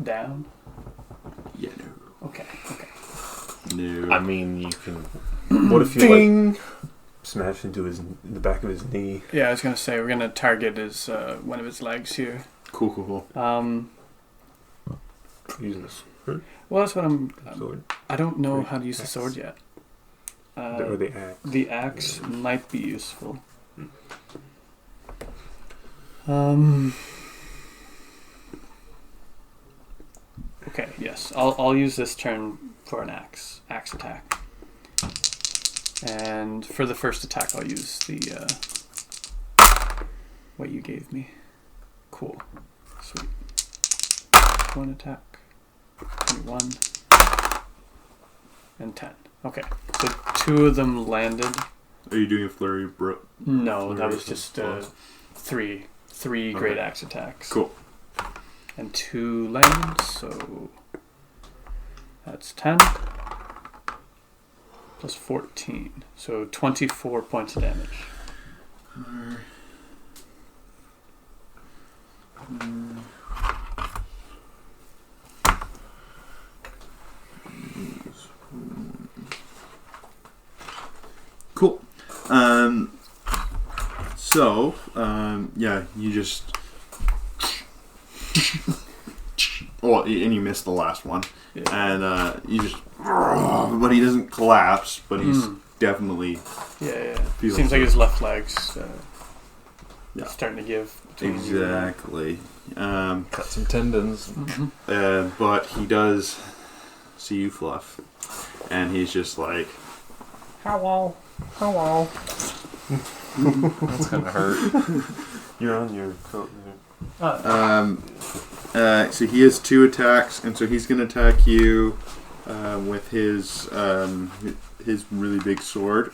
down? Yeah, no. Okay. No. I mean, you can. What if you like smash into the back of his knee? Yeah, I was gonna say we're gonna target his one of his legs here. Cool. Using this Well, that's what I'm. sword I don't know how to use the sword yet. or the axe. The axe might be useful. Okay. Yes, I'll use this turn for an axe attack. And for the first attack, I'll use the what you gave me. Cool. Sweet. 1 attack. 21. And 10. Okay. So 2 of them landed Are you doing a flurry, bro? No, that Flurry was of just blows. three Okay. great axe attacks. Cool. And 2 lanes, so that's 10 plus 14, so 24 points of damage. Cool. Yeah, you just. Well, and you missed the last one, Yeah. and you just. But he doesn't collapse, but he's definitely. Yeah. Feels Seems like it. his left leg's Yeah. starting to give. between you and that. Exactly. Cut some tendons. Mhm. But he does see you, Fluff, and he's just like, Hello. That's gonna hurt. You're on your coat there. So he has 2 attacks, and so he's going to attack you with his really big sword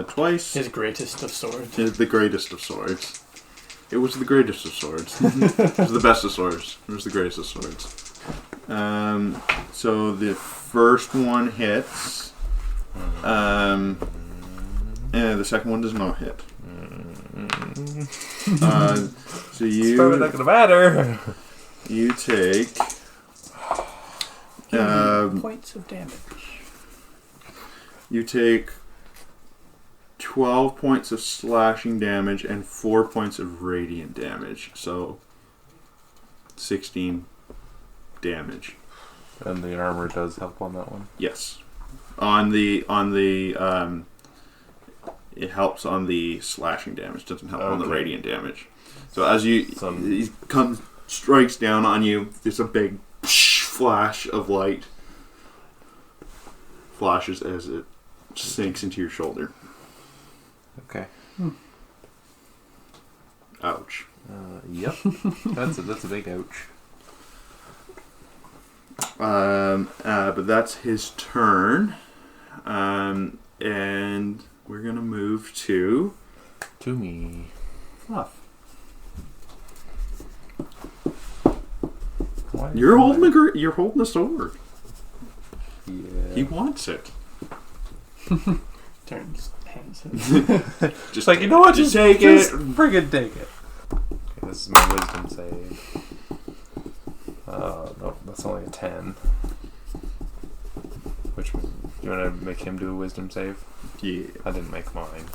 twice. His greatest of swords. It is the greatest of swords. It was the greatest of swords. It was the best of swords. It was the greatest of swords. So the first one hits. And the second one does not hit. So It's probably not gonna matter. you take Points of damage. you take 12 points of slashing damage and 4 points of radiant damage. So 16 damage. And the armor does help on that one. Yes. It helps on the slashing damage. Doesn't help on the Okay. radiant damage. So as he Some- strikes down on you, there's a big flash of light. Flashes as it sinks into your shoulder. Okay. Ouch. Yep. That's a big ouch. But that's his turn. And we're gonna move to To me. Fluff. Why You're is holding you're holding the sword. Yeah. He wants it. Turns hands. Just like, you know what? Just take it. Friggin' take it. Okay, this is my wisdom save. No, that's only a 10. Which, you want to make him do a wisdom save? Yeah. I didn't make mine.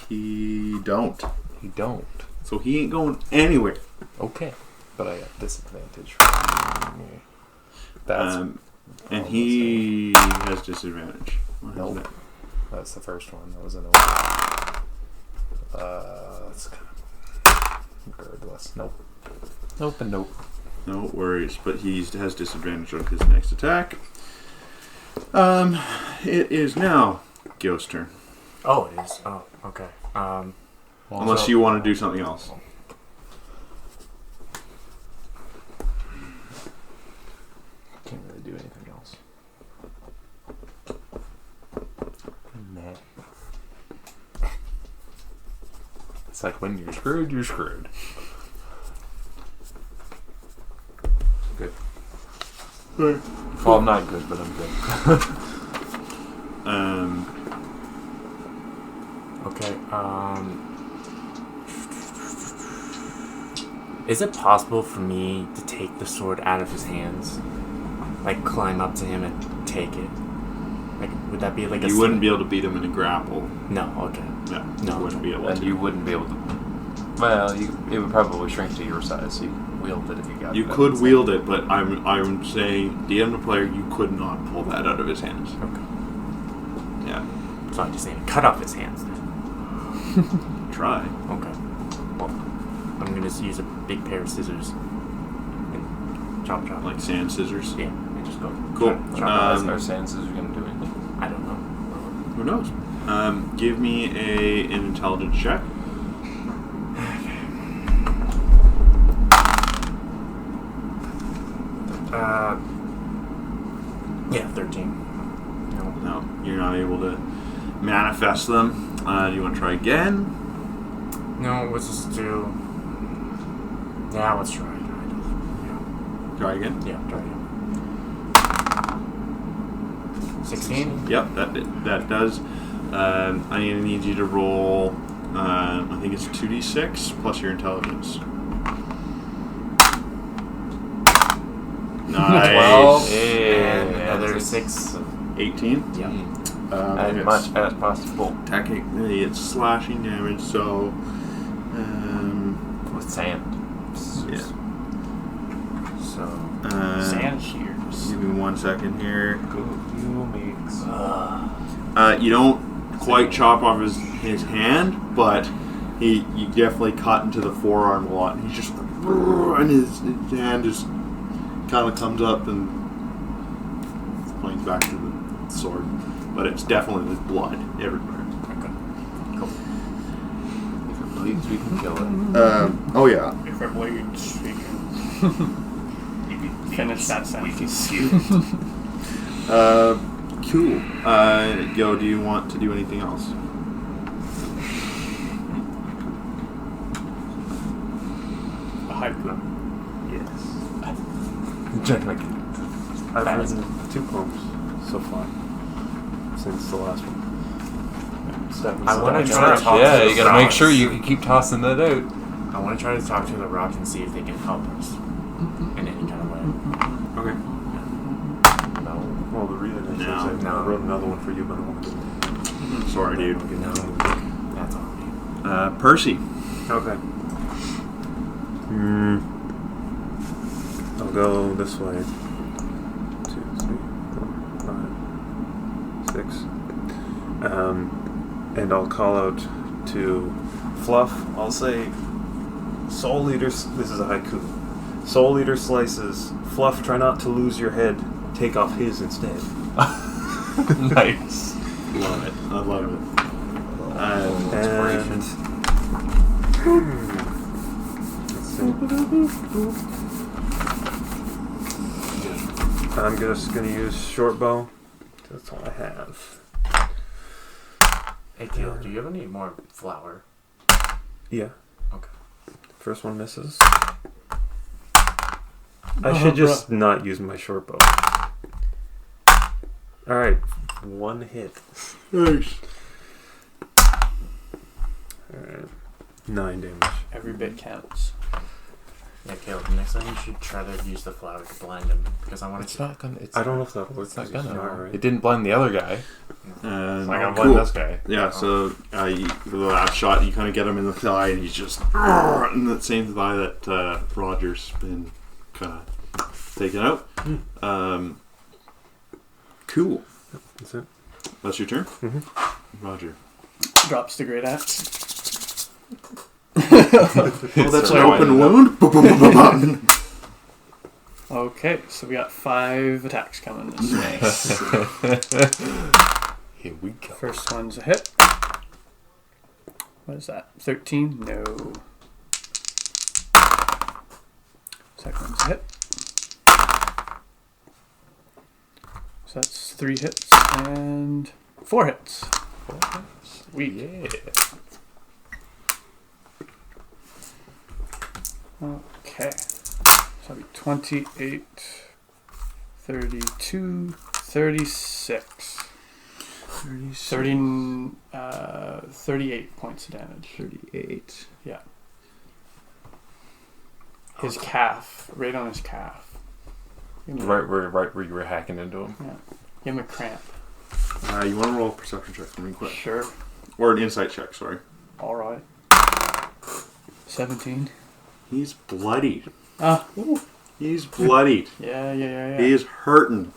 He don't. He don't. So he ain't going anywhere. Okay. But I got disadvantage. That's And he has disadvantage. What is Nope. that? That's the first one. That was an that's kind of regardless. Nope. Nope and nope. No worries, but he has disadvantage on his next attack. It is now Gil's turn. Oh, it is. Oh, okay. Unless you want to do something else. Can't really do anything else. Nah. It's like when you're screwed, you're screwed. Good. Well, I'm not good, but I'm good. Okay. Is it possible for me to take the sword out of his hands? Like, climb up to him and take it? Like, would that be like a... You wouldn't be able to beat him in a grapple. No, okay. No, No. you wouldn't be able And to. you wouldn't be able to. Well, it would probably shrink to your size, so you could wield it if you got it. You could wield it, but I'm saying, DM the player, you could not pull that out of his hands. Okay. Yeah. So I'm just saying, cut off his hands then. Try. Okay. Well, I'm gonna just use a big pair of scissors and chop. Like sand scissors. Yeah, and just go. Cool. Chop. Our senses are going to do anything. I don't know. Who knows? Give me an intelligence check. Yeah, 13. No, you're not able to manifest them. Do you want to try again? No, let's just do. Yeah, let's try. Try again? Yeah, try again. 16? Yep, that does. I need you to roll, I think it's 2d6 plus your intelligence. Nice. 12 Yeah, and another that's 6. 18? Yeah. As much as possible. Technically, it's slashing damage, so... With sand. yeah. So, Sand shears. Give me 1 second here. You makes. You don't quite chop off his hand, but you definitely cut into the forearm a lot. And he's just and his hand just kind of comes up and points back to the sword, but it's definitely with blood everywhere. okay. If it bleeds, we can kill it. Oh yeah. If it bleeds, we can finish that sentence. Cool. Yo, do you want to do anything else? A haiku. Yes. Generally. I've written 2 poems so far since the last one. I want to try to talk Yeah, to the you gotta make rocks. sure you can keep tossing that out. I want to try to talk to the rock and see if they can help us in any kind of way. Okay. No. Well, the reason is No. I wrote another one for you, but I won't do it. Sorry, dude. No, that's all. Percy. Okay. I'll go this way. 2, 3, 4, 5, 6. And I'll call out to Fluff. I'll say, Soul Eater. This is a haiku. Soul Eater slices. Fluff, try not to lose your head. Take off his instead. Nice. Love it. I love it. And let's see. I'm just gonna use short bow. That's all I have. Hey, Teal, do you have any more flour? Yeah. Okay. First one misses. I should just not use my short bow. Alright. 1 hit. Nice. Alright. 9 damage. Every bit counts. Yeah, Caleb, next time you should try to use the flour to blind him, because I want It's to... not gonna. It's I don't know if that'll work. It's not 'cause gonna. it's right? It didn't blind the other guy. It's not gonna blind Cool. this guy. Yeah, so for the last shot, you kind of get him in the thigh, and he's just in that same thigh that Roger's been kind of taken out. Cool. That's it. That's your turn? Mhm. Roger. Drops the great axe. Oh, that's an open wound? Okay, so we got 5 attacks coming this way. Here we go. First one's a hit. What is that? 13? No. Second one's a hit. So that's 3 hits and 4 hits. Sweet. Yeah. Okay. So that'll be 28, 32, 36. 38 points of damage. 38. Yeah. His calf, right on his calf. Give him, Right where you were hacking into him. give him a cramp. You want to roll a perception check for me quick? Sure. Or an insight check, sorry. Alright. 17. He's bloodied. Ooh. He's bloodied. Yeah. He is hurting.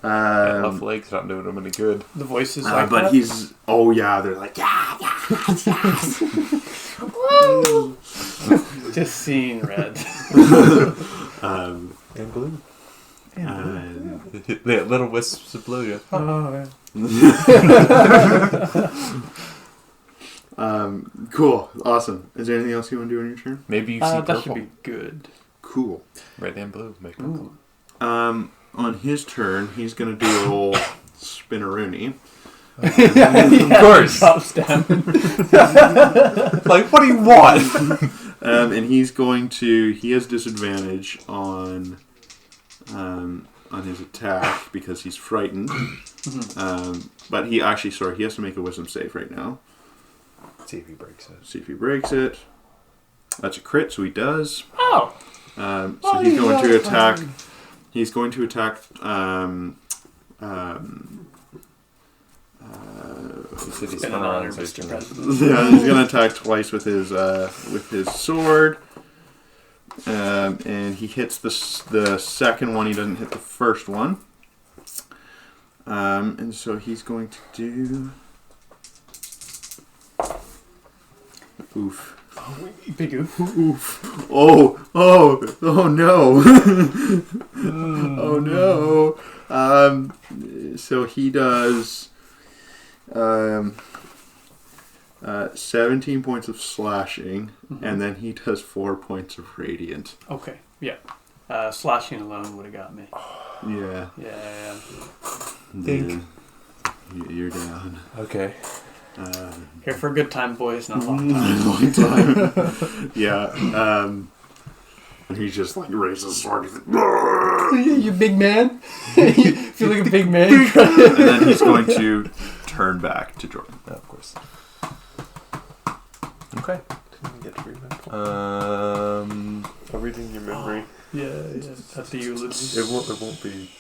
Left leg's not doing him any good. The voices like but that? he's... Oh, yeah, they're like, yeah. Just seeing red. And blue. The little wisps of blue. Yeah. Oh, yeah. Cool. Awesome. Is there anything else you want to do on your turn? Maybe you see That purple. should be good. Cool. Red and blue make purple. Ooh. On his turn, he's going to do a roll Spinneroonie. Of course. Drops down. Like, what do you want? And he's going to. He has disadvantage on his attack because he's frightened. But he actually, he has to make a wisdom save right now. See if he breaks it. See if he breaks it. That's a crit, so he does. Oh. So he's going to attack. He's going to attack. It's been an honor, Mr. President. Yeah, he's going to attack twice with his sword. And he hits the second one. He doesn't hit the first one. And so he's going to do. Oof. Big oof. Oof. Oh no. Oh no. So he does 17 points of slashing, and then he does 4 points of radiant. Okay, yeah. Slashing alone would have got me. Yeah. Yeah. Think. You're down. Okay. Here for a good time, boys, not a long time. Long time. Yeah. And he just like raises his sword. He's like, You big man? You feel like a big man? and then he's going to turn back to Jordan. Yeah, of course. Okay. Didn't get to remember. Everything in your memory. Yeah. That's the eulogy. It won't be.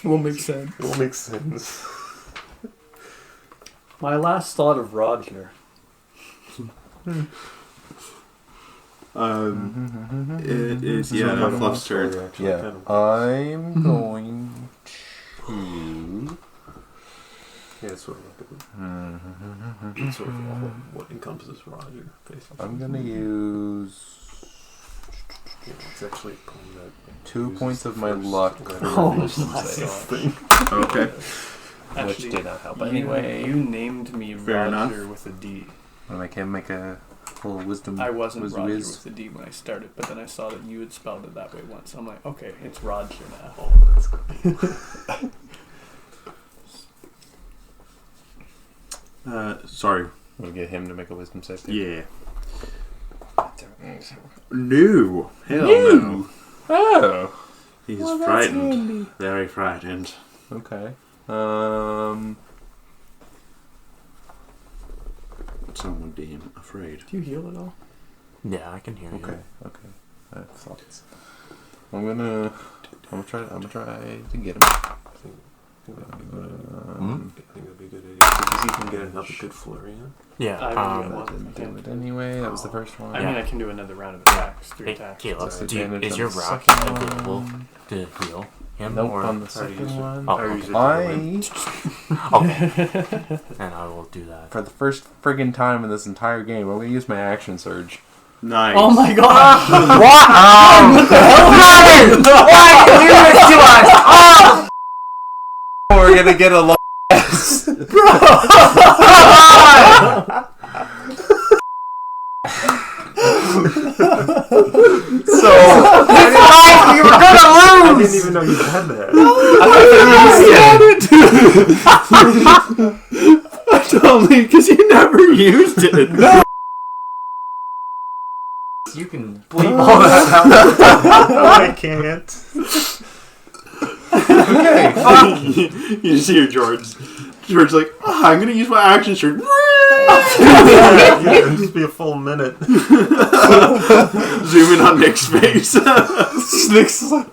It won't make sense. It won't make sense. My last thought of Roger. It is now Fluff's turn. Yeah. I'm going to. Yeah, it's sort of like it's sort of what encompasses Roger, basically. I'm going to use It's actually pulling that 2 points of my first luck. letter Oh, of the nice. thing. Okay. Which did not help you anyway. named me Fair Roger enough. with a D. And I can make a little wisdom. I wasn't whiz Roger whiz. with a D when I started, but then I saw that you had spelled it that way once. I'm like, okay, it's Roger now. Oh, that's good. Sorry. We'll get him to make a wisdom save. Yeah. No. Hell no. Oh. He's frightened. Very frightened. Okay. Some would deem afraid. Do you heal at all? Yeah, I can hear you. Okay. I have thoughts. I'm gonna try to get him. I think that'd be a good idea. Because he can get another good flurry in. Yeah. I That didn't do it anyway. That was the first one. I mean, I can do another round of attacks, 3 Hey, attacks. Caleb, That's do you, advantage is on your the rock second available one. to heal him? Nope, or? on the How do you use second it? one. Oh, Or use it to Okay. And I will do that. For the first friggin' time in this entire game, I'm gonna use my action surge. Nice. Oh my god! What the hell? Why are you doing this to us? Oh! We're gonna get a long So You were gonna I lose! didn't even know you had that. Totally, because you never used it. No. You can bleep all that out. No, I can't. You just hear George like, I'm going to use my action surge. Yeah, it'll just be a full minute. Zoom in on Nick's face. Nick's like,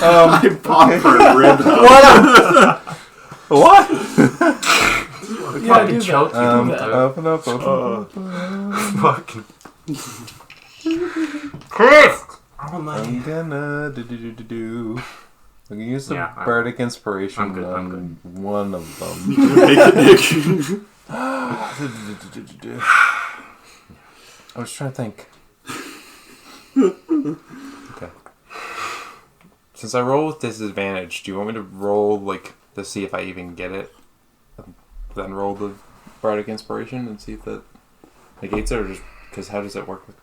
I popped her rib. what? Yeah, do choke that. you. Open up. Fucking. Chris! Oh my. I'm gonna do. I'm gonna use some Yeah, bardic inspiration I'm good, on I'm one of them. Make it Nick. I was trying to think. Okay. Since I roll with disadvantage, do you want me to roll like to see if I even get it? Then roll the bardic inspiration and see if that negates it, or just because how does it work with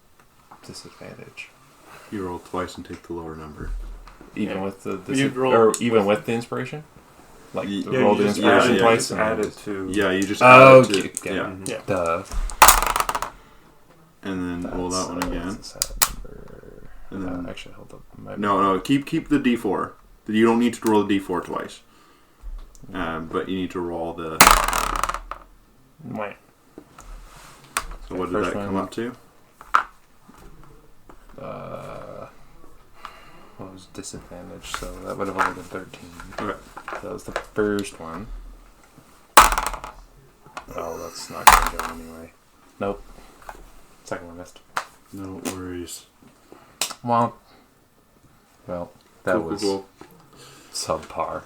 disadvantage? You roll twice and take the lower number. even with the You'd roll or even with the inspiration. Like Yeah, roll you the just inspiration add it- twice. Just and add then- it to. Yeah, you just Oh, add it to, okay. yeah. Mhm. Yeah. Duh. And then roll that one again. That's a sad number. And then Actually, hold up. no, keep the D4. You don't need to roll the D4 twice. But you need to roll the. Wait. So what did First that come one. up to? What was disadvantage? So that would have only been 13. Okay. That was the first one. Oh, that's not going to go anyway. Nope. Second one missed. No worries. Well, that Cool, was cool. subpar.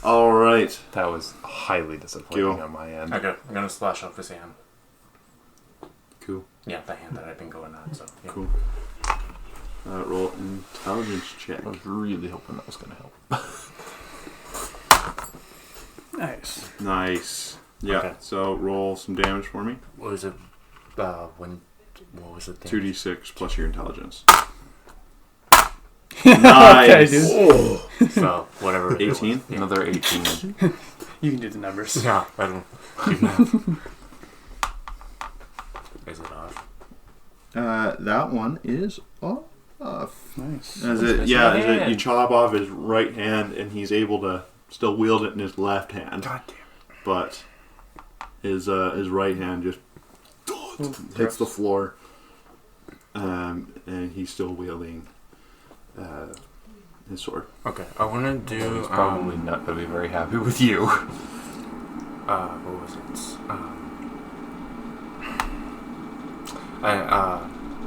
All right. That was highly disappointing Cool. on my end. Okay, I'm gonna splash off this hand. Cool. Yeah, the hand that I've been going on. So yeah. Cool. Roll intelligence check. I was really hoping that was going to help. Nice. Nice. Yeah. Okay. So roll some damage for me. What was it? What was it? 2d6 plus your intelligence. Okay, Nice. dude. So whatever. it was. 18. Yeah. Another 18. You can do the numbers. Yeah, I don't. do math. Is it off? That one is off. Nice. As His it, yeah, as it, hand. you chop off his right hand, and he's able to still wield it in his left hand. God damn. But his right hand just hits the floor, and he's still wielding his sword. Okay, I want to do. He's probably not going to be very happy with you. What was it?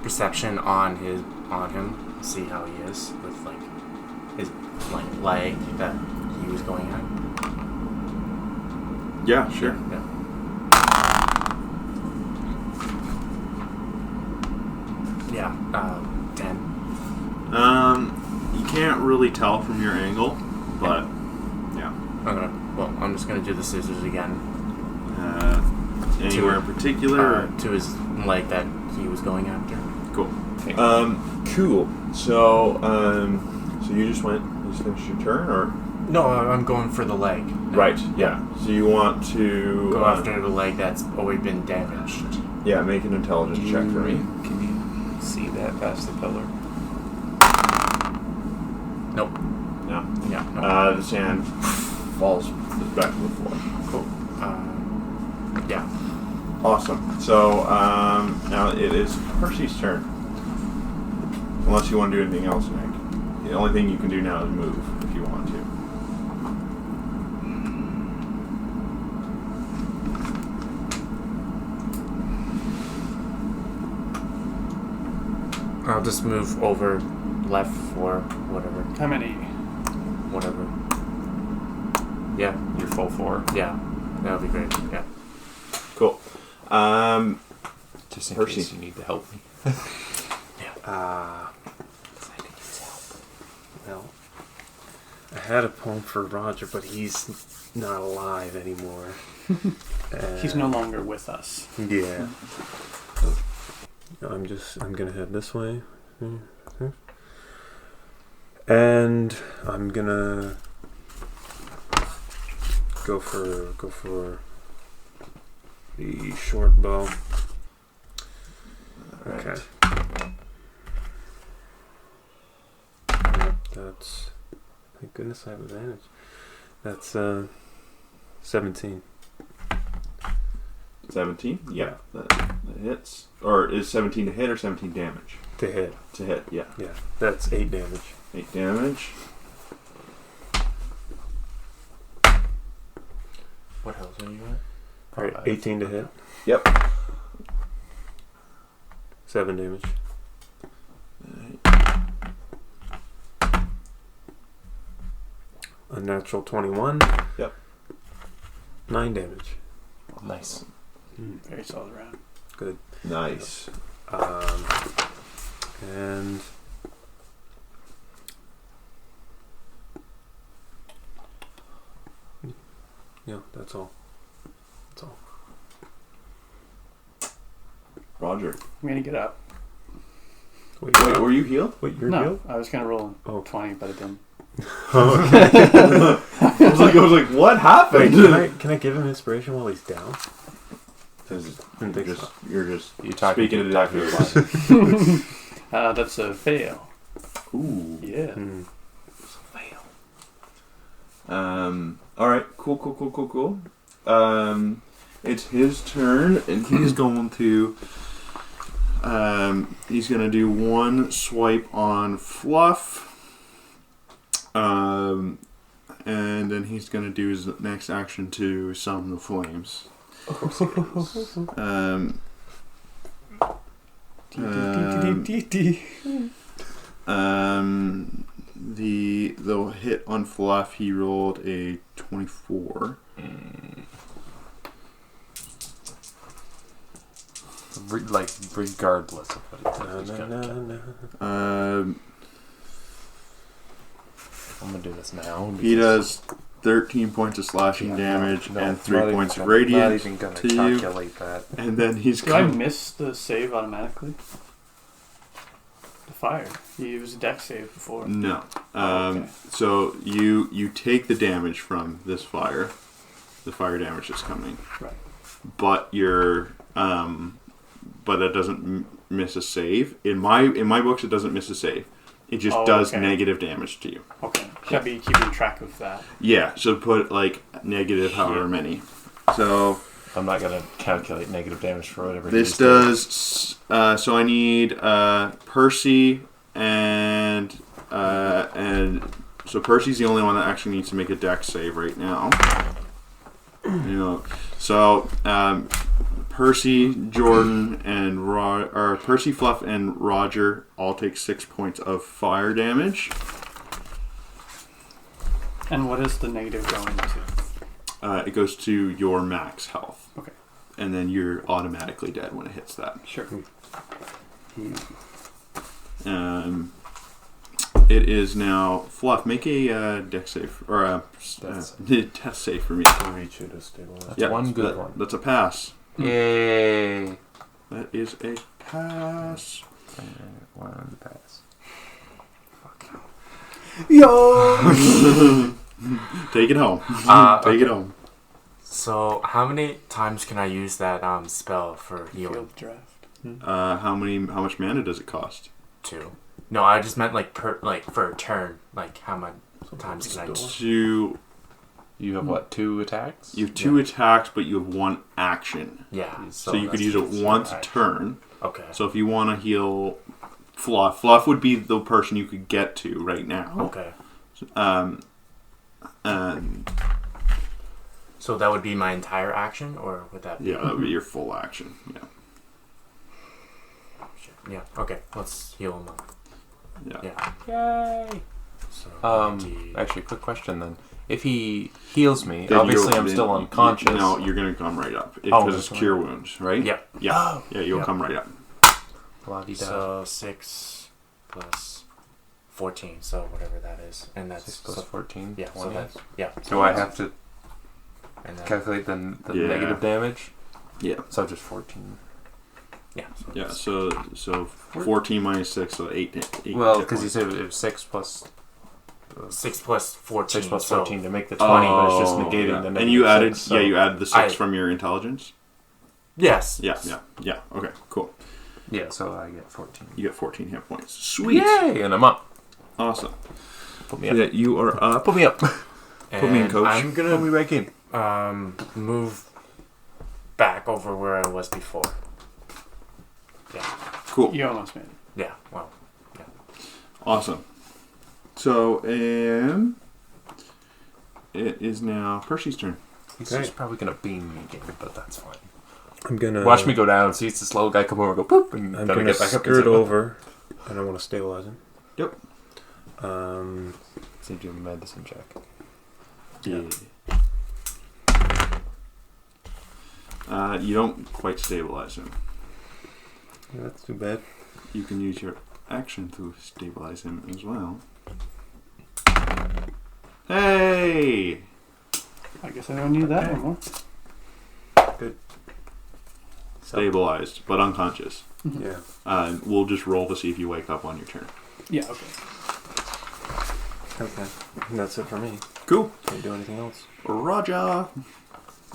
Perception on him. See how he is with like his leg that he was going at. Yeah, sure. Yeah. Yeah. 10. You can't really tell from your angle, but yeah. I'm just gonna do the scissors again. Anywhere in particular? To his leg that he was going after. Cool. Cool. So, so you just finished your turn, or? No, I'm going for the leg. No. Right. Yeah. So you want to Go after the leg that's already been damaged. Yeah, make an intelligence check for me. Can you see that past the pillar? Nope. No. Yeah. No. The sand falls back to the floor. Cool. Yeah. Awesome. So now it is Percy's turn. Unless you want to do anything else, Nick. The only thing you can do now is move if you want to. I'll just move over left or whatever. How many? Whatever. Yeah. You're full 4. Yeah. That would be great. Yeah. Cool. Just in Percy. case you need to help me. I could use help. Well, I had a poem for Roger, but he's not alive anymore. He's no longer with us. Yeah. I'm gonna head this way. And I'm gonna go for the short bow. Okay. That's, thank goodness I have advantage. That's 17. 17? Yeah. That hits. Or is 17 to hit or 17 damage? To hit. To hit, yeah. Yeah. That's 8 damage. 8 damage. What health are you at? Alright, 18 to hit. Yep. 7 damage. A natural 21. Yep. 9 damage. Nice. Very solid round. Good. Nice. And yeah, that's all. That's all. Roger. I'm gonna get up. Wait, were you healed? Wait, you're No, healed? I was gonna roll Oh. 20, but I didn't. I was like, what Wait, happened? can I give him inspiration while he's down? Didn't think so. You're just You talking speaking to the talking doctor. That's a fail. Ooh. Yeah. Hmm. All right. Cool. It's his turn, and he's going to. He's going to do one swipe on Fluff. And then he's going to do his next action to summon the flames. The hit on Fluff, he rolled a 24. Like, regardless of what he does, he's gonna kill. I'm gonna do this now. He does 13 points of slashing damage and 3 points of radiant Not even gonna to you. calculate that. And then he's Do I miss the save automatically? The fire. You used a dex save before. No. Okay. So you take the damage from this fire, the fire damage that's coming. Right. But but that doesn't miss a save. In my books, it doesn't miss a save. It just does okay. negative damage to you. Okay. Should I be keeping track of that? Yeah. So put like negative however many. So I'm not gonna calculate negative damage for whatever. this does. So I need Percy and so Percy's the only one that actually needs to make a dex save right now. So Percy, Jordan, and Percy, Fluff, and Roger all take 6 points of fire damage. And what is the negative going to? It goes to your max health. Okay. And then you're automatically dead when it hits that. Sure. It is now Fluff. Make a dex save or a test save for me. Reach you to stabilize. That's one good one. That's a pass. Yay! That is a pass. One pass. Yo! Take it home. Take it home. So, how many times can I use that spell for healing? Field draft. How much mana does it cost? 2. No, I just meant for a turn. Like how many times can I use? You have what? 2 attacks? have 2 attacks, but you have 1 action. Yeah. So you could that's use it just once a action. turn. Okay. So if you want to heal Fluff, Fluff would be the person you could get to right now. Okay. So that would be my entire action, or would that be? Yeah, that would be your full action. Yeah. Yeah. Okay. Let's heal him up. Yeah. Yeah. Yay. So. Actually, quick question then. If he heals me, Then obviously you'll- I'm still then- unconscious. No, you're going to come right up. Oh, Because it's that's cure wounds, right? Yep. Yeah. Oh. Yeah, you'll Yep. come right up. La-di-da. So 6 plus 14. So whatever that is, and that's 6 plus so, 14, yeah. So 20. that's yeah. Do I have to And then, calculate the Yeah. negative damage? Yeah. So just 14. yeah. So Yeah, so 14 minus 6, so 8 Well, hit because you points. said it was 6 plus 6 plus 14. 6 plus so 14 to make the 20, but it's just negating yeah. the negative. And you added 6, so you added the 6 I- from your intelligence? yes. Yeah. Okay, cool. yeah, so I get 14. You get 14 hit points. Sweet. Yay! And I'm up. Awesome. Put me up. Yeah, you are up. Put me up. Put me in, And coach. I'm Put gonna me back in. move back over where I was before. Yeah. Cool. You almost made it. Yeah. Well. Awesome. So, it is now Percy's turn. He's Okay. just probably going to beam me again, but that's fine. I'm gonna Watch me go down, see it's the slow guy come over, go poop, and I'm then I gonna get back up. skirt over, and I want to stabilize him. Yep. So do a medicine check. Yeah. You don't quite stabilize him. Yeah, that's too bad. You can use your action to stabilize him as well. Hey! I guess I don't need that anymore. stabilized, but unconscious. Yeah. We'll just roll to see if you wake up on your turn. Yeah. Okay. Okay. And that's it for me. Cool. Can you do anything else? Raja,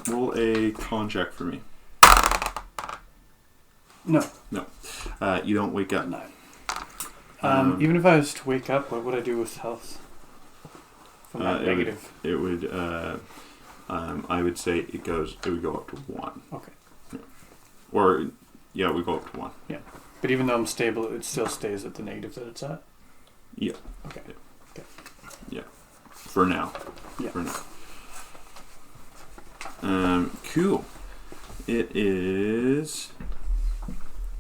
roll a con check for me. No. You don't wake up. No. Um, Even if I was to wake up, what would I do with health? From that negative. It would. I would say it would go up to 1. Okay. Or yeah, we go up to 1. But even though I'm stable, it still stays at the negative that it's at? Yeah. Okay. For now. Yeah. For now. Cool. It is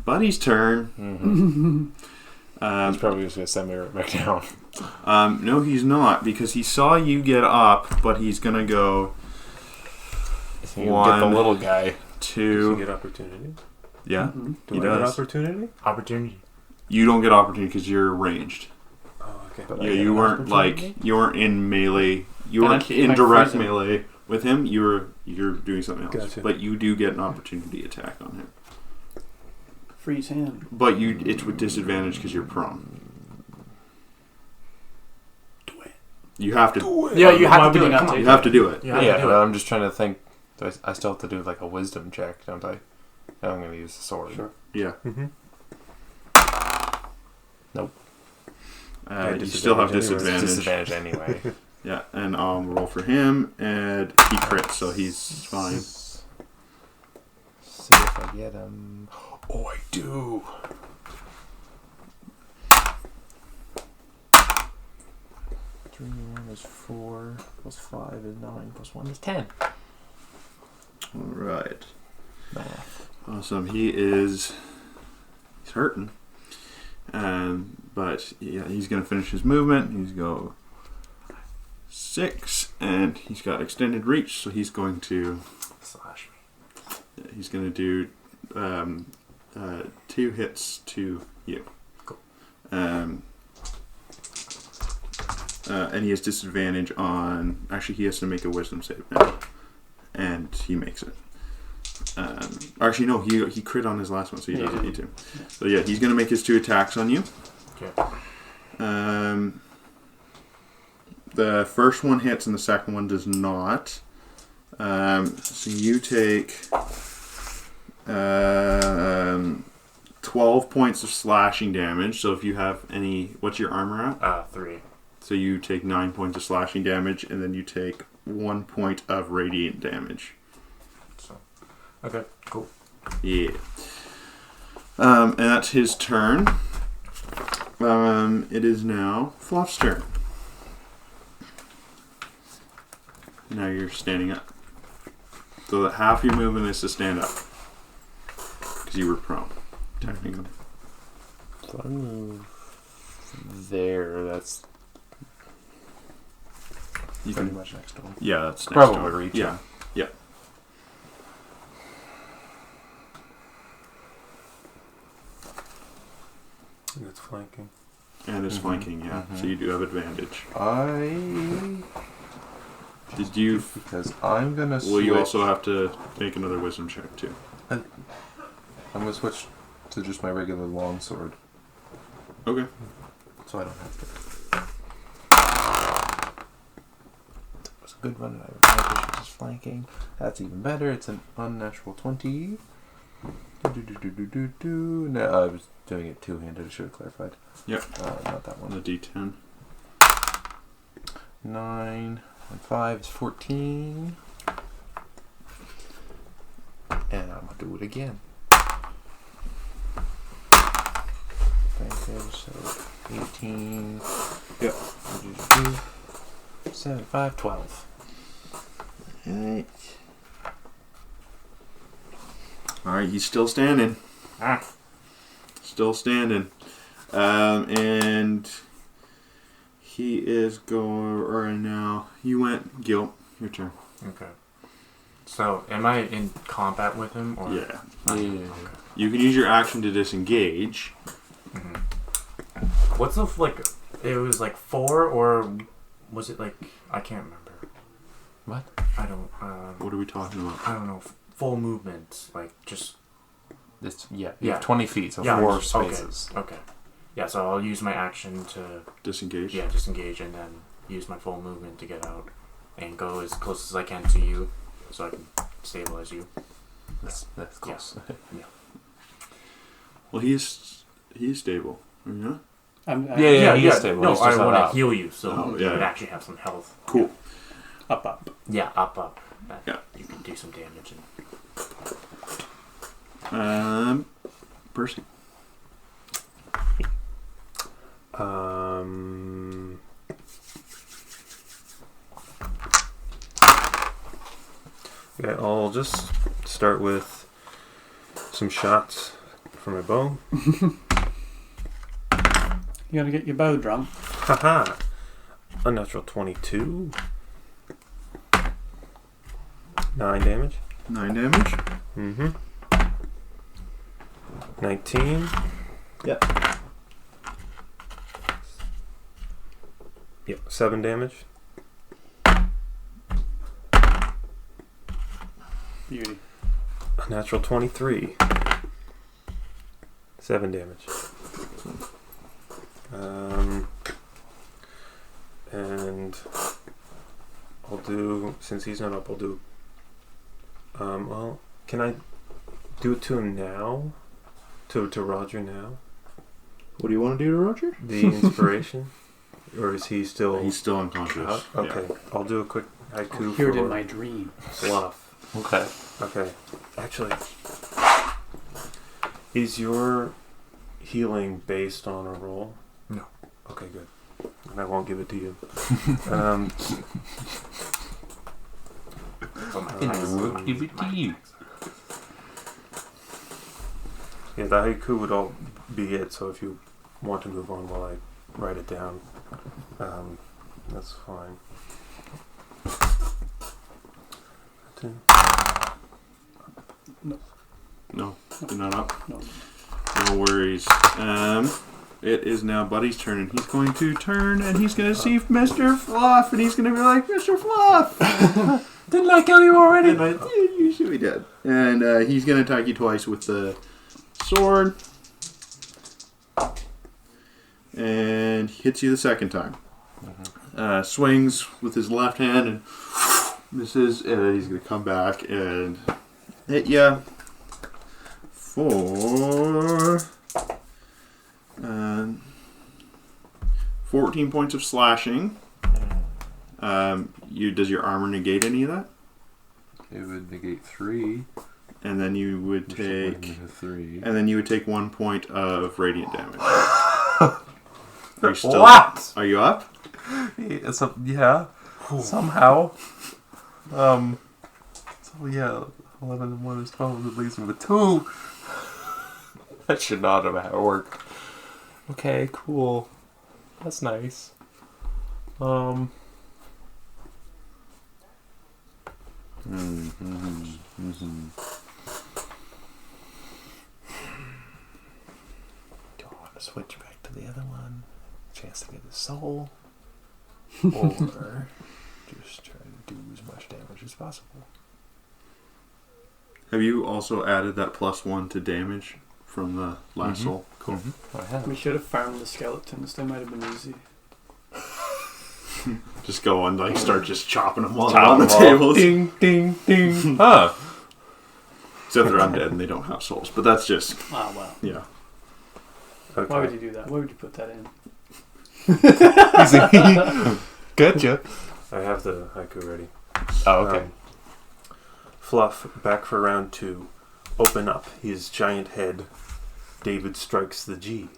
Buddy's turn. Mm-hmm. He's probably just gonna send me right back down. No, he's not, because he saw you get up, but he's gonna go Get the little guy. Does he 2. get opportunity? Yeah, Mm-hmm. Do He I get does. opportunity? Opportunity. you don't get opportunity because you're ranged. Oh, okay. But Yeah, I get you an weren't opportunity? you weren't in melee. You And weren't actually, in if I direct freeze him- melee with him. You're doing something else. Gotcha. But you do get an opportunity attack on him. Freeze him. But it's with disadvantage because you're prone. Do it. You have to. Yeah, you Why have would to do you it. not Come take on. You have to do it. You have Yeah, to do but it. I'm just trying to think. I still have to do like a wisdom check, don't I? I'm gonna use the sword. Sure. Yeah. Mm-hmm. You still have Disadvantage disadvantage. Disadvantage anyway. Yeah, and I'll roll for him, and he crits, so he's fine. See if I get him. Oh, I do. Three, 1 is 4, plus 5 is 9, plus 1 is 10. All right. Math. Awesome. He's hurting, but yeah, he's gonna finish his movement. He's go 6, and he's got extended reach, so he's going to Slash me. he's going to do 2 hits to you. Cool. And he has disadvantage on. Actually, he has to make a wisdom save now, and he makes it. Actually, no, he crit on his last one, so he doesn't need to. So yeah, he's gonna make his 2 attacks on you. Okay. The first one hits, and the second one does not. So you take 12 points of slashing damage. So if you have any, what's your armor at? 3. So you take 9 points of slashing damage, and then you take 1 point of radiant damage. So. Okay. Cool. Yeah. And that's his turn. It is now Fluff's turn. Now you're standing up. So that half your movement is to stand up. Because you were prone, technically. So I move there. That's You pretty can, much next to him. yeah, that's next Probably door. reach Yeah. him. Yeah. It's flanking. And it's Mhm. flanking, yeah. Mhm. So you do have advantage. Did you? Because I'm gonna switch. Well, you also have to make another wisdom check, too. I'm gonna switch to just my regular longsword, Okay. so I don't have to. That was a good one. I have advantage, which is flanking. That's even better. It's an unnatural 20. No, I was doing it two-handed. I should have clarified. Yep. Not that On one. the D10. 9 and 5 is 14. And I'm gonna do it again. Advantage, so 18. Yep. 7, 5, 12. Alright. Alright, he's still standing. Still standing. And he is going right now. You went, Gil. Your turn. Okay. So, am I in combat with him? Or? Yeah. Okay. You can use your action to disengage. Mm-hmm. What's the, like, it was like 4, or was it like, I can't remember. What? I don't, What are we talking about? I don't know, full movement, like, just It's you Yeah. have 20 feet, so Yeah, 4 okay. spaces. Okay. Yeah, so I'll use my action to Disengage. disengage and then use my full movement to get out and go as close as I can to you so I can stabilize you. That's close. Well, he's stable. Yeah. Yeah, he's stable. No, He's I just not want to up. heal you so Oh, you yeah. would actually have some health. Cool. Up. Yeah, up. Yeah. You can do some damage. Percy. Okay, I'll just start with some shots for my bow. You gotta get your bow drum. Haha! Unnatural 22. 9 damage. 9 damage. Mm-hmm. 19. Yep. Yep, 7 damage. Beauty. Unnatural 23. 7 damage. And I'll do, since he's not up, I'll do, well, can I do it to him now? To Roger now? What do you want to do to Roger? The inspiration? Or is he still He's still unconscious. out? Okay, I'll do a quick haiku Hear it for in my dream. Fluff. Okay. Okay, actually, is your healing based on a roll? No. Okay, good. And I won't give it to you. Give it to you. Yeah, the haiku would all be it, so if you want to move on while I write it down, that's fine. No, you're not up. No. No worries. It is now Buddy's turn, and he's going to turn, and he's going to see Mr. Fluff, and he's going to be like, Mr. Fluff! Didn't I kill you already? And you should be dead. And he's going to attack you twice with the sword. And hits you the second time. Swings with his left hand and misses. And he's going to come back and hit you for 14 points of slashing. Does your armor negate any of that? It would negate 3. And then you would which would take... make 3. And then you would take 1 point of radiant damage. Are you still, What? Are you up? Yeah. Somehow. So yeah, 11 and 1 is 12. It leaves me with 2. That should not have worked. Okay, cool. That's nice. Do I want to switch back to the other one? Chance to get his soul? Or just try to do as much damage as possible? Have you also added that +1 to damage from the last soul? Cool. I have. We should have farmed the skeletons. They might have been easy. Just go and start just chopping them all Chop on the them all. tables. Ding, ding, ding. Huh. Except they're undead and they don't have souls. But that's just, Ah, well. yeah. Okay. Why would you do that? Why would you put that in? Easy. Gotcha. I have the haiku ready. Oh, okay. Fluff, back for round 2. Open up his giant head. David strikes the G.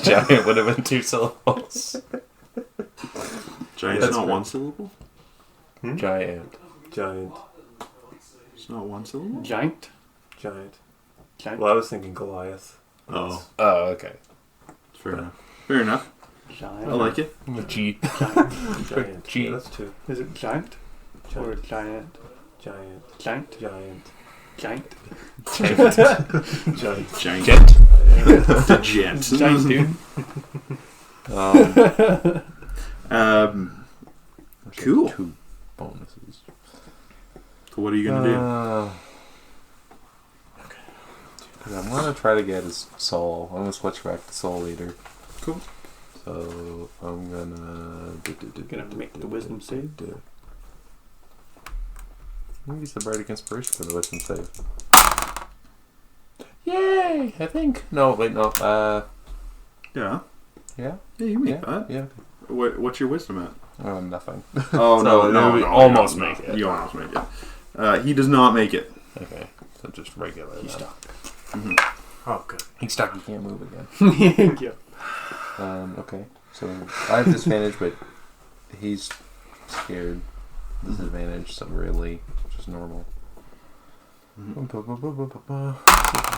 Giant would have been 2 syllables. Giant's That's not great. 1 syllable? Giant. Giant. It's not 1 syllable? Giant? Giant. Giant? Well, I was thinking Goliath. Oh, Oh, okay. fair enough. Fair enough. Giant? I like it. G. Giant. G. Yeah, that's 2. Is it giant? Or Giant. giant? Giant. Giant? Giant. Giant? Giant. Giant. Gent. The gent. Giant dude. Cool. 2 bonuses. So what are you going to do? I'm gonna try to get his soul. I'm gonna switch back to Soul Eater. Cool. So I'm gonna Gonna make the wisdom save. I'm gonna use the Bardic Inspiration for the wisdom save. Yay! I think. No, wait, no. Yeah. Yeah. Yeah, you make Yeah. that. Yeah. What's your wisdom at? Nothing. Oh, So no, we no. almost no, make it. You almost make it. He does not make it. Okay. So just regular. He's then. stuck. Oh, good. He's stuck. He can't move again. Yeah. Okay. So I have disadvantage, but he's scared. Disadvantage, so really just normal. See if I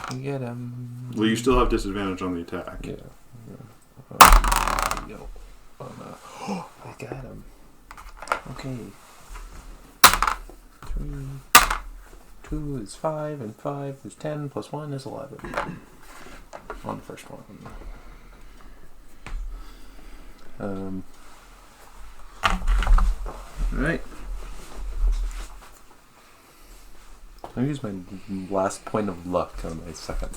can get him. Well, you still have disadvantage on the attack. Yeah. Yo. I got him. Okay. 2 is 5, and 5 is 10, plus 1 is 11. On the first one. Right. I'll use my last point of luck on my second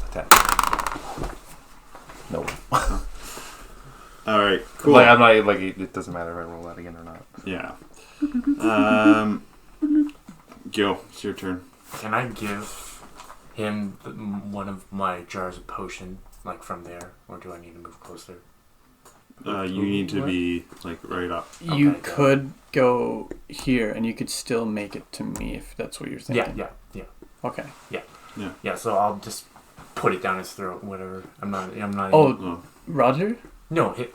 attack. No. All right. Cool. Like, I'm not, like, it doesn't matter if I roll that again or not. Yeah. Gil, it's your turn. Can I give him one of my jars of potion, like from there, or do I need to move closer? You need to be like right up. You Okay, could go here, and you could still make it to me if that's what you're thinking. Yeah. Okay. Yeah, so I'll just put it down his throat, whatever. I'm not. Oh, Oh. Roger? No, hit.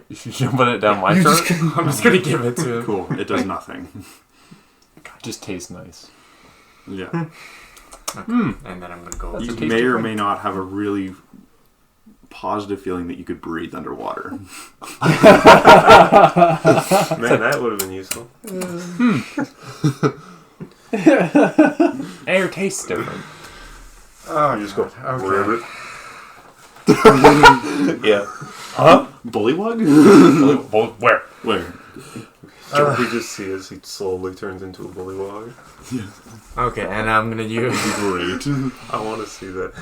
You should put it down my You're throat. just I'm just gonna give it to him. Cool. It does nothing. Just tastes nice. Yeah. And then I'm gonna go. That's You a tasty may or drink. may not have a really positive feeling that you could breathe underwater. Man, that would have been useful. Air tastes different. Oh, just go. Okay. Yeah. Bullywug? Where? Where? We just see as he slowly turns into a bullywog. Okay, and I'm gonna use. Great. I want to see that.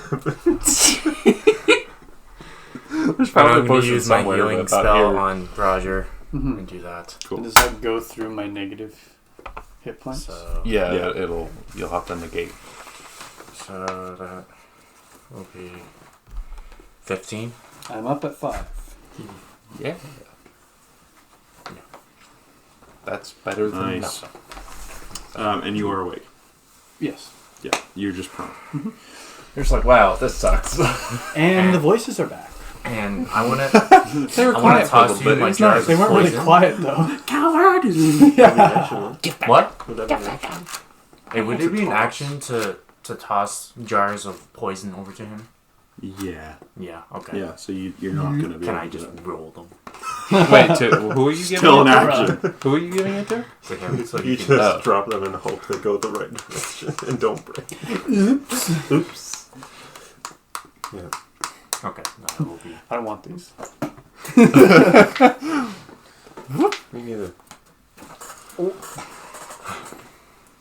There's I'm probably gonna potions use my somewhere, healing but not spell here. on Roger Mhm. and do that. Cool. Does that go through my negative hit points? So Yeah, Yeah. you'll have to negate. So that will be 15. I'm up at 5. Yeah. That's better than Nice. nothing. And you are awake. Yes. Yeah. You're just prone. You're just like, wow, this sucks. And the voices are back. And I wanna They were I wanna quiet for a toss little you bit. my It was jars nice. of They weren't really poison. quiet though. Coward. What? Would that be an action? Hey, would it be an action to toss jars of poison over to him? Yeah. Yeah. Okay. Yeah. So you're not gonna be. Can able I to just do that. roll them Wait, who are you giving Still it an to? action. Who are you giving it to? to him? So You he just can. drop them and hope they go the right direction and don't break. Oops. Yeah. Okay. That will be. I don't want these. Me neither.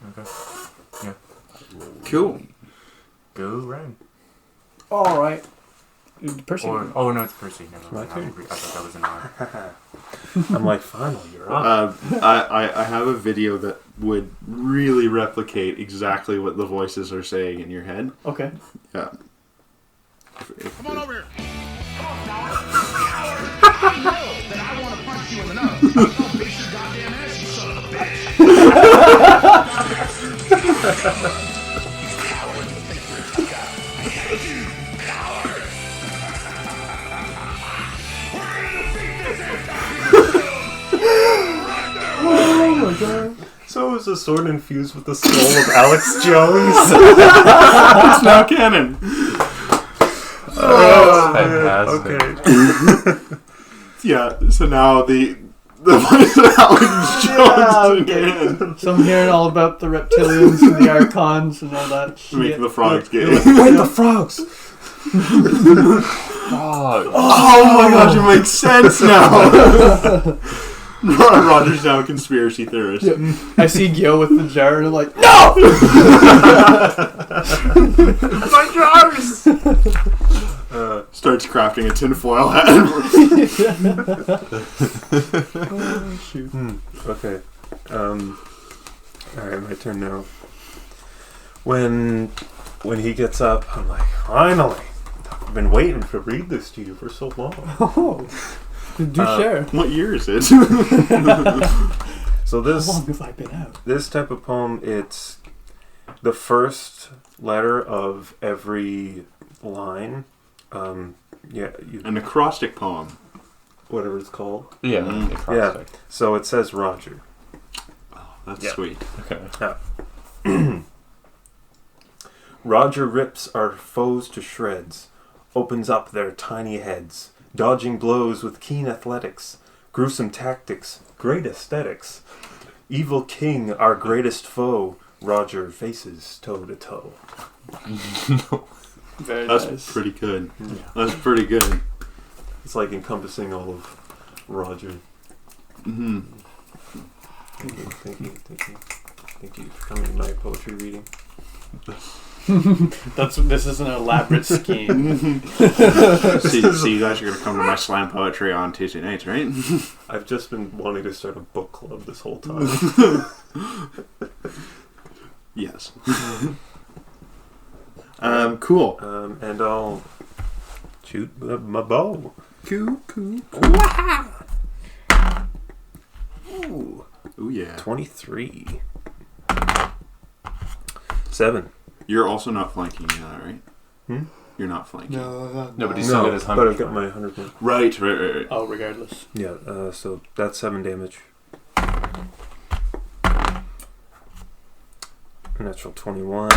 Okay. Cool. Go round. Alright. Percy. Oh no, it's Percy. Never My mind. turn. I thought that was an R. I'm like, finally, you're on. I have a video that would really replicate exactly what the voices are saying in your head. Okay. Yeah. Come on over here. Come on, coward. I know that I want to punch you in the nose. I'm gonna beat your goddamn ass, you son of a bitch. Coward, you think you're a tough guy. I hate you, coward. We're gonna beat this ass Oh my god. So is the sword infused with the soul of Alex Jones? It's now canon. Fantastic. Okay. Yeah. So now the voice of Alex Jones again. So I'm hearing all about the reptilians and the archons and all that shit. Make the frogs gay. Wait, the frogs! Frogs. Oh my gosh, it makes sense now. Roger's now a conspiracy theorist. I see Gil with the jar and I'm like, no! My jars! Starts crafting a tinfoil hat. Oh, shoot. Okay. Alright, my turn now. When he gets up, I'm like, finally! I've been waiting to read this to you for so long. Oh, do share. What year is it? So How this long have I been out? this type of poem, it's the first letter of every line. An acrostic poem. Whatever it's called. Yeah. Mm. Acrostic. So it says Roger. That's Yeah. sweet. Okay. Roger rips our foes to shreds, opens up their tiny heads, dodging blows with keen athletics, gruesome tactics, great aesthetics. Evil king, our greatest foe, Roger faces toe to toe. Very That's nice. pretty good. That's pretty good. It's like encompassing all of Roger. Mm-hmm. Thank you for coming to my poetry reading. This is an elaborate scheme. So you guys are going to come to my slam poetry on Tuesday nights, right? I've just been wanting to start a book club this whole time. Yes. Cool. And I'll shoot my bow. Cool. Ooh, Ooh, yeah. 23. 7. You're also not flanking, right? Hmm? You're not flanking. No. No, but he's still got his 100. but I've got my 100 point. Right. Oh, regardless. Yeah, so that's 7 damage. Natural 21.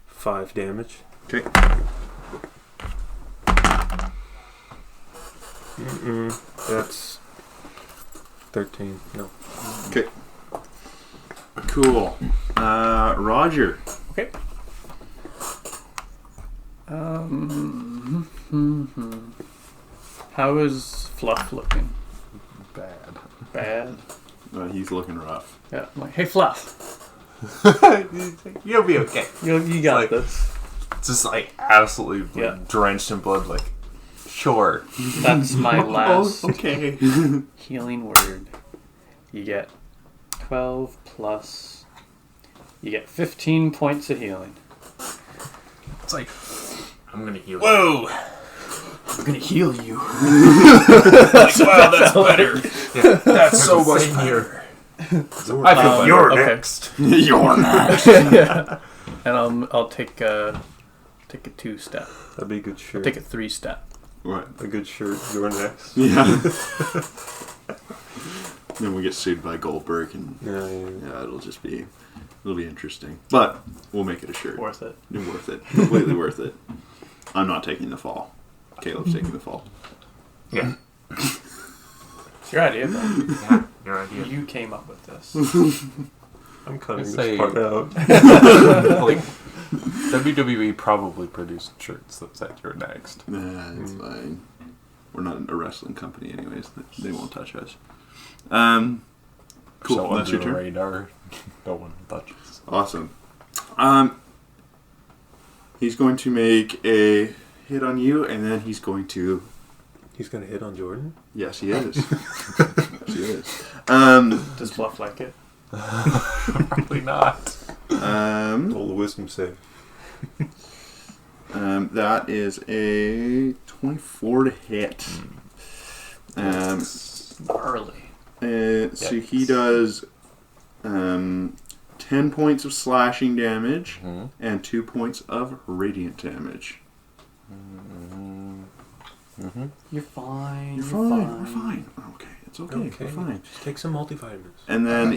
5 damage. Okay. That's 13. No. Okay. Cool. Roger. Okay. How is Fluff looking? Bad. Bad. He's looking rough. Yeah. I'm like, hey, Fluff. You'll be okay. You got Like- this. It's just like absolutely Yeah. drenched in blood. Like, sure. That's my last Okay. healing word. You get 12 plus. You get 15 points of healing. It's like, I'm gonna heal. whoa. I'm gonna heal you. Like, wow, that's better. Yeah, that's so much Same better. here. I feel better. You're okay. next. You're next. Yeah. And I'll take a 2-step. That'd be a good shirt. Take a 3-step. What? A good shirt. You're next. Yeah. Then we get sued by Goldberg, and Yeah. it'll be interesting. But we'll make it a shirt. Worth it. Worth it. Completely worth it. I'm not taking the fall. Caleb's taking the fall. Yeah. It's your idea, though. Yeah. Your idea. You came up with this. I'm cutting Say- this part out. Like, WWE probably produced shirts that said you're next. Nah, it's fine. We're not a wrestling company, anyways. They won't touch us. Cool. So That's under your the turn. radar, no one touches. Awesome. He's going to make a hit on you, and then he's going to. He's gonna hit on Jordan. Yes, he is. Yes, he is. Does Fluff like it? Probably not. Roll the wisdom save. That is a 24 to hit. Gnarly. So he does 10 points of slashing damage and 2 points of radiant damage. You're fine. You're fine. We're fine. Okay, it's okay. We're fine. Just take some multivitamins. And then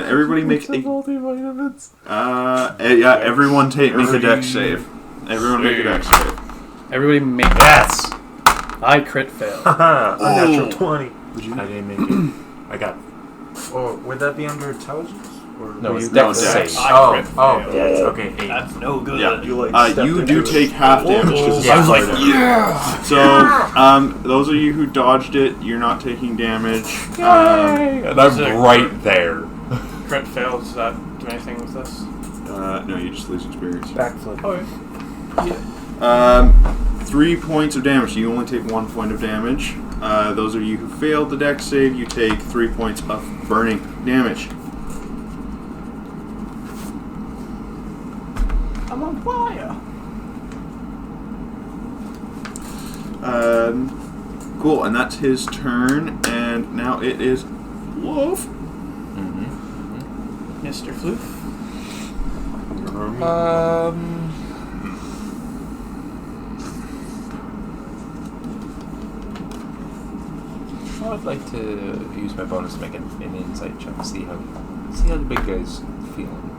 everybody makes a. multivitamins. Yeah, everyone make a dex save. Everyone make a dex save. Everybody make Yes. I crit fail. Haha! A natural 20. I didn't make it. I got. Oh, would that be under intelligence? Or No, were it's you- dex No, save. dex. Oh, dex. Okay, 8. That's no good. Yeah. You You do take half damage because Yeah. it's I was fire damage. So, those of you who dodged it, you're not taking damage. And I'm right there. Crit fail, does that do anything with this? No, you just lose experience. Backflip. Oh, 3 points of damage. You only take 1 point of damage. Those of you who failed the dex save, you take 3 points of burning damage. I'm on fire. Cool, and that's his turn, and now it is Wolf. Mr. Floof. I'd like to use my bonus to make an insight check. See how the big guy's feeling.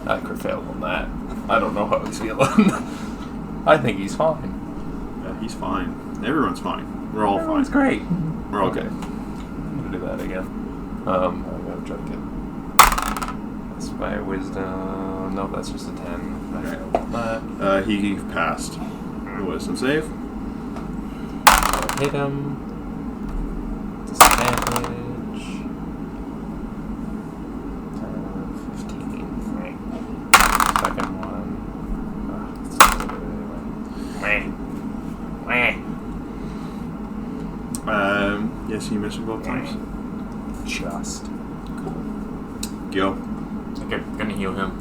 I could fail on that. I don't know how he's feeling. I think he's fine. Yeah, he's fine. Everyone's fine. We're all Everyone's fine. great. We're okay. I'm gonna do that again. I'm gonna try to get. That's my wisdom. No, that's just a 10. I failed on that. He passed. The wisdom save. Hit him. Disadvantage. 15. Right. Second one. Yes, you missed both times. Just. Gil. Okay, gonna heal him.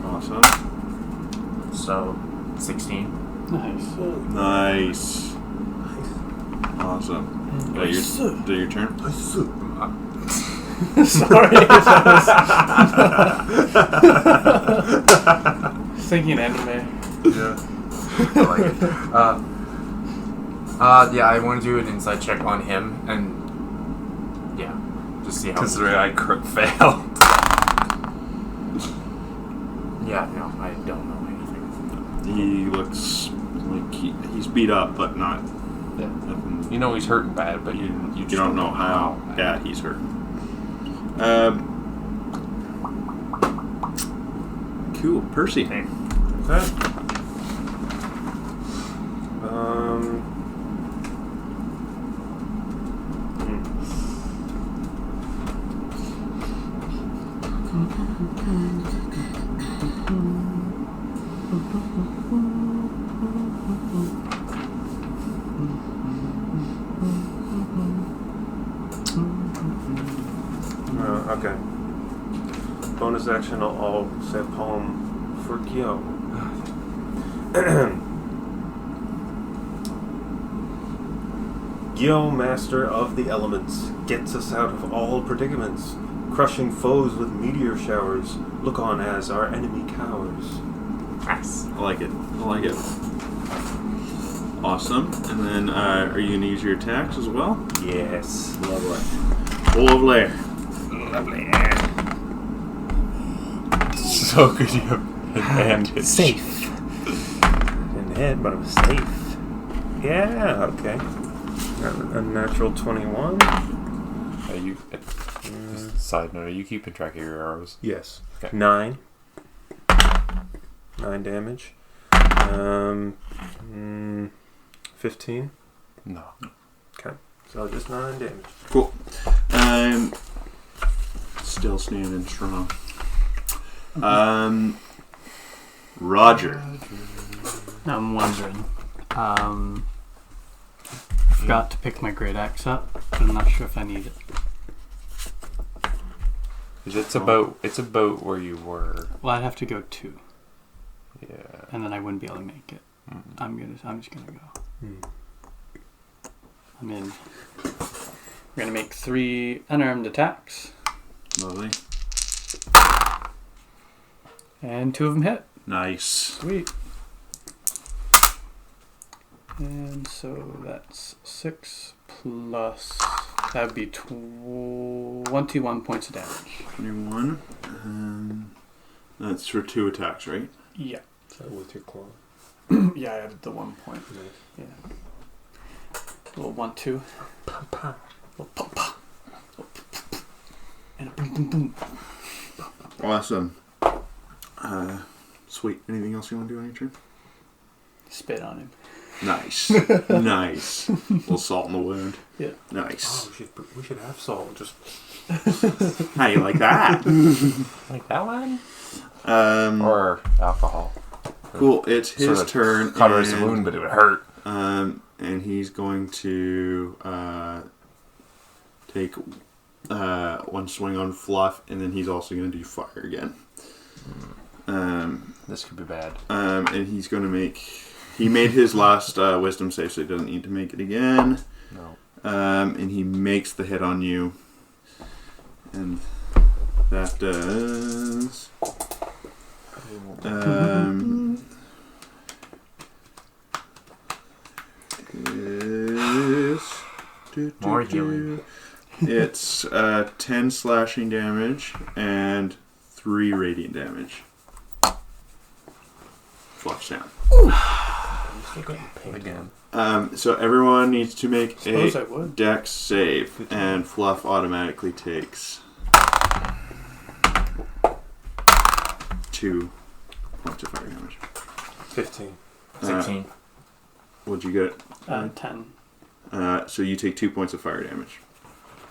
Awesome. So, 16. Nice. Nice. Awesome. Is that your turn? Sorry. Thinking anime. Yeah. I like it. Yeah, I want to do an insight check on him, and yeah, just see how. Considering I crit failed. Yeah, no, I don't know anything. He looks like he's beat up, but not Yeah. nothing. You know he's hurting bad, but you You don't know how bad he's hurt. Cool. Percy. Okay. Okay. Bonus action, I'll say a poem for Gyo. Gyo, master of the elements, gets us out of all predicaments, crushing foes with meteor showers, look on as our enemy cowers. Nice. I like it. I like it. Awesome. And then, are you going to use your attacks as well? Yes. Lovely. Lovely. Lovely. So good you have advantage. Safe. In the head, but I'm safe. Yeah, okay. A natural 21. Are you, just side note, are you keeping track of your arrows? Yes. Okay. 9 damage. 15. No. Okay. So just 9 damage. Cool. Still standing strong. Roger. I'm wondering. I forgot to pick my great axe up, but I'm not sure if I need it. 'Cause it's about where you were. Well, I'd have to go 2, Yeah. and then I wouldn't be able to make it. I'm just gonna go. I'm in. We're gonna make 3 unarmed attacks, Lovely. and 2 of them hit. Nice. Sweet. And so that's 6 plus. That would be 21 points of damage. 21. That's for 2 attacks, right? Yeah. So with your claw. Yeah, I added the 1 point. Yeah. Little 1-2. pop, pop. And a boom, boom, boom. Awesome. Sweet. Anything else you want to do on your turn? Spit on him. Nice. Nice. A little salt in the wound. Yeah. Nice. Oh, we should have salt. Just How you like that? Like that one? Or Or alcohol. cool. It's his Sort of turn. Covers the and, wound, but it would hurt. and he's going to take one swing on Fluff, and then he's also going to do fire again. This could be bad. And he's going to make. He made his last wisdom save, so he doesn't need to make it again. No. And he makes the hit on you. And that does. Is. More healing. It's 10 slashing damage and 3 radiant damage. Fluff's down. Again. So everyone needs to make Suppose I a would. dex save, and Fluff automatically takes 2 points of fire damage. 15. 16. What'd you get? 10. So you take 2 points of fire damage.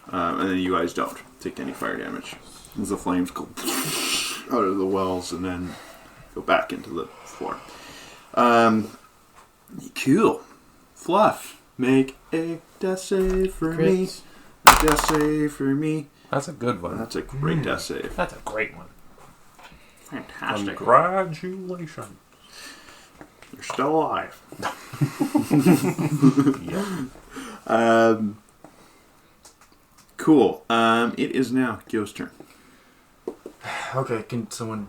And then you guys don't take any fire damage. As the flames go out of the wells and then go back into the floor. Cool. Fluff, make a death save for me. Crits. A death save for me. That's a good one. That's a great death save. That's a great one. Fantastic. Congratulations. You're still alive. Yeah. Cool. It is now Gyo's turn. Okay, can someone...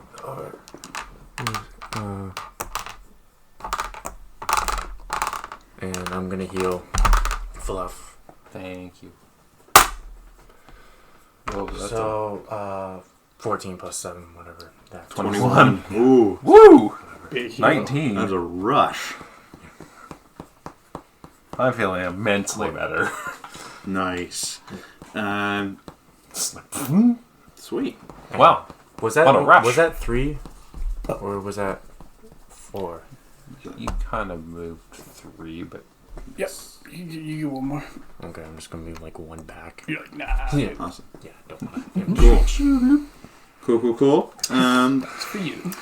and I'm gonna heal Fluff. Thank you. Whoa, that's So, 14 plus 7, whatever. That 21. Ooh. Woo! Big heal. 19. That was a rush. I'm feeling immensely better. Nice. Sweet. Wow. Was that What a rush. Was that 3? Or was that 4? You kind of moved 3, but Yep. You get one more. Okay, I'm just gonna move like 1 back. You're like, nah. Yeah, Awesome. don't want Cool. It's for you.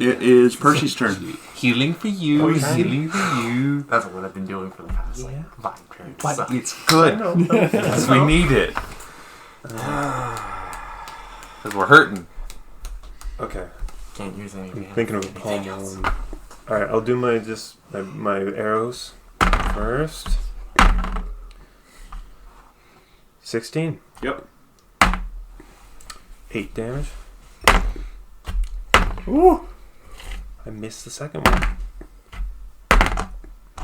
It is Percy's turn. healing for you, Okay. healing for you. That's what I've been doing for the past like 5 turns. But So- it's good. Because we need it. Because we're hurting. Okay. Can't use any. Thinking of a palm. Alright, I'll do my arrows first. 16. Yep. 8 damage. Ooh! I missed the second one.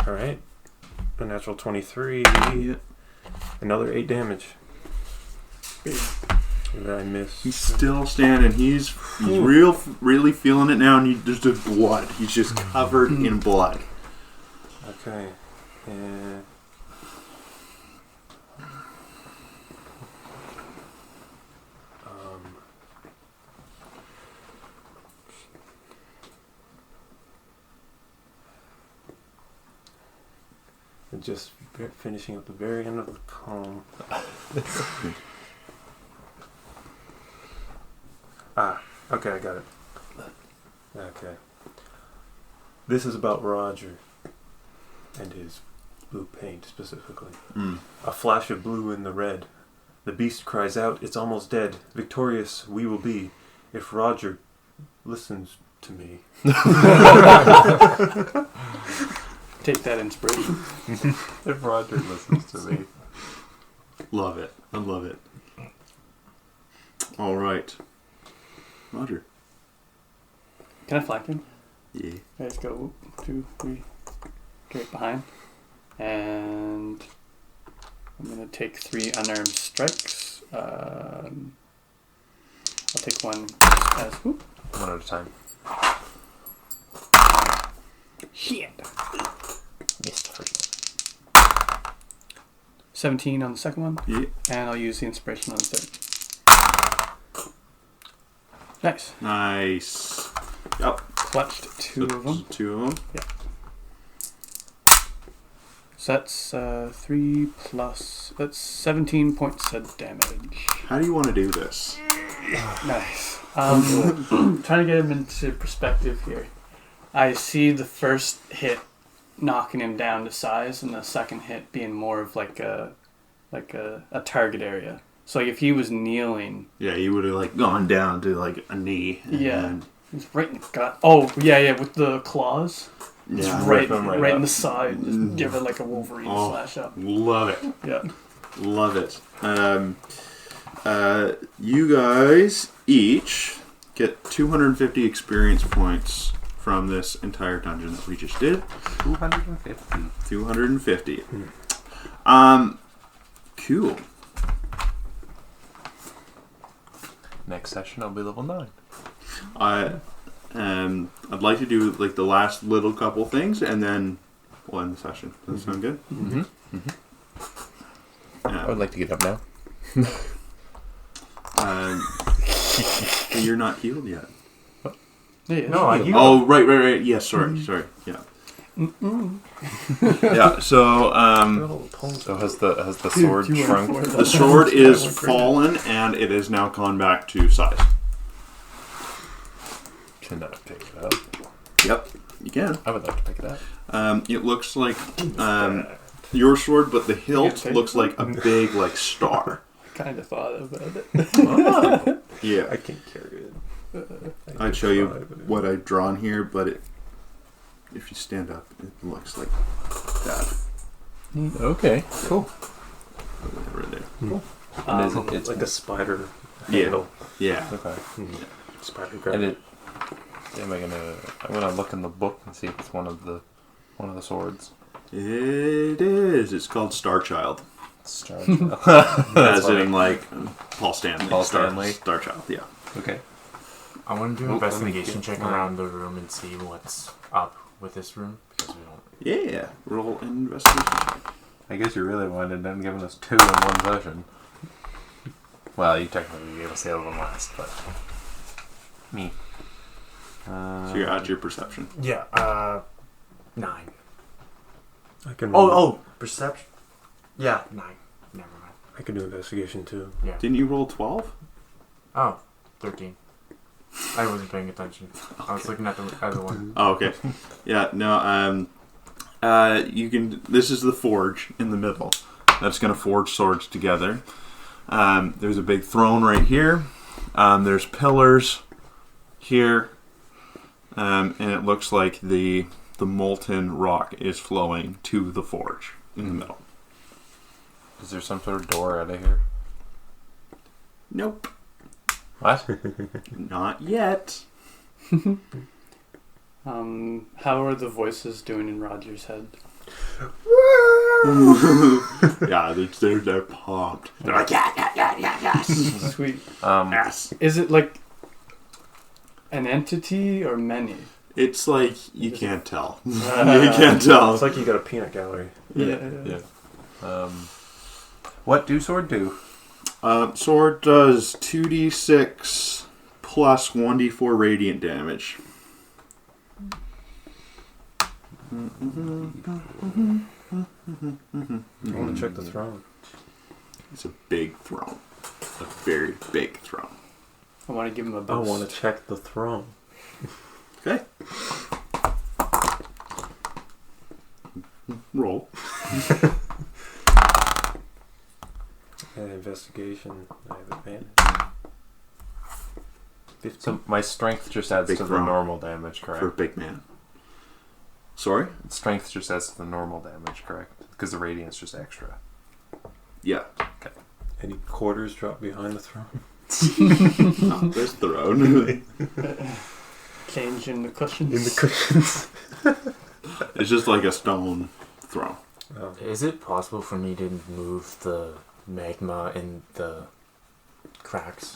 Alright. A natural 23. Another 8 damage. And then I missed. He's still standing. He's really feeling it now, and there's just blood. He's just covered in blood. Okay. And just finishing up the very end of the column. Okay, I got it. Okay. This is about Roger and his blue paint specifically. A flash of blue in the red. The beast cries out, "It's almost dead. Victorious we will be if Roger listens to me." Take that inspiration. If Roger listens to me. Love it. I love it. All right. Roger. Can I flank him? Yeah. Let's go 2, 3, straight behind. And I'm going to take 3 unarmed strikes. I'll take one as whoop. One at a time. Shit. Missed the first one. 17 on the second one. Yeah. And I'll use the inspiration on the third. Nice. Nice. Yep. Clutched two of them. 2 of them. So that's 3 plus... That's 17 points of damage. How do you want to do this? Nice. Trying to get him into perspective here. I see the first hit knocking him down to size, and the second hit being more of like a target area. So like if he was kneeling, Yeah, you would have like gone down to like a knee. And yeah, he's right in the gut. Oh yeah, with the claws, Yeah. just Rip right him right in the up. side. Just give it like a Wolverine slash up. Love it. Yeah. Love it. You guys each get 250 experience points from this entire dungeon that we just did. 250. 250. Cool. Next session, I'll be level 9. I'd like to do like the last little couple things, and then we'll end the session. Does that sound good? I would like to get up now. You're not healed yet. Yeah, No, I healed. Oh, right. Yes, sorry. Yeah. Yeah. So, So has the sword You went shrunk? for it. the sword Yeah, is went for it. fallen, and it is now gone back to size. Can I pick it up? Yep, you can. I would like to pick it up. It looks like your sword, but the hilt take looks like a big like star. Kind of thought about it. Yeah, I can't carry it. I'd show you what I've drawn here, but if you stand up, it looks like that. Okay, cool. Right there. And is it, it's like a spider Yeah. handle. Yeah. okay. Spider And grab. it. I'm gonna look in the book and see if it's one of the swords. It is. It's called Star Child. Star. As in like Paul Stanley. Paul Stanley. Star Child, yeah. Okay. I want to do an Oh, investigation let me check get- around the room and see what's up with this room because we don't. Yeah. Roll an investigation check. I guess you really wanted them giving us 2 in one session. Well, you technically gave us the other one last, but me. So you're at your perception. Yeah. 9. I can. Oh, perception. Yeah, 9. Never mind. I can do investigation too. Yeah. Didn't you roll 12? Oh, 13. I wasn't paying attention. I was looking at the other one. Oh, okay. Yeah, no, you can, this is the forge in the middle. That's going to forge swords together. There's a big throne right here. There's pillars here. And it looks like the molten rock is flowing to the forge in the middle. Is there some sort of door out of here? Nope. What? Not yet. How are the voices doing in Roger's head? Yeah, they're pumped. They're like, yes. Sweet. Yes. Is it like an entity or many? It's like, you can't tell. You can't tell. It's like you got a peanut gallery. Yeah. What do sword do? Sword does 2d6 plus 1d4 radiant damage. I want to check the throne. It's a big throne. A very big throne. I want to give him a boost. I want to check the throne. Okay. Roll. And investigation. I have advantage. 15. So my strength just adds Big to the throne. normal damage, correct? For a big man. Sorry? Strength just adds to the normal damage, correct? Because the radiant's just extra. Yeah. Any quarters drop behind the throne? Oh, there's throne. Change in the cushions. In the cushions. It's just like a stone throne. Oh. Is it possible for me to move the magma in the cracks?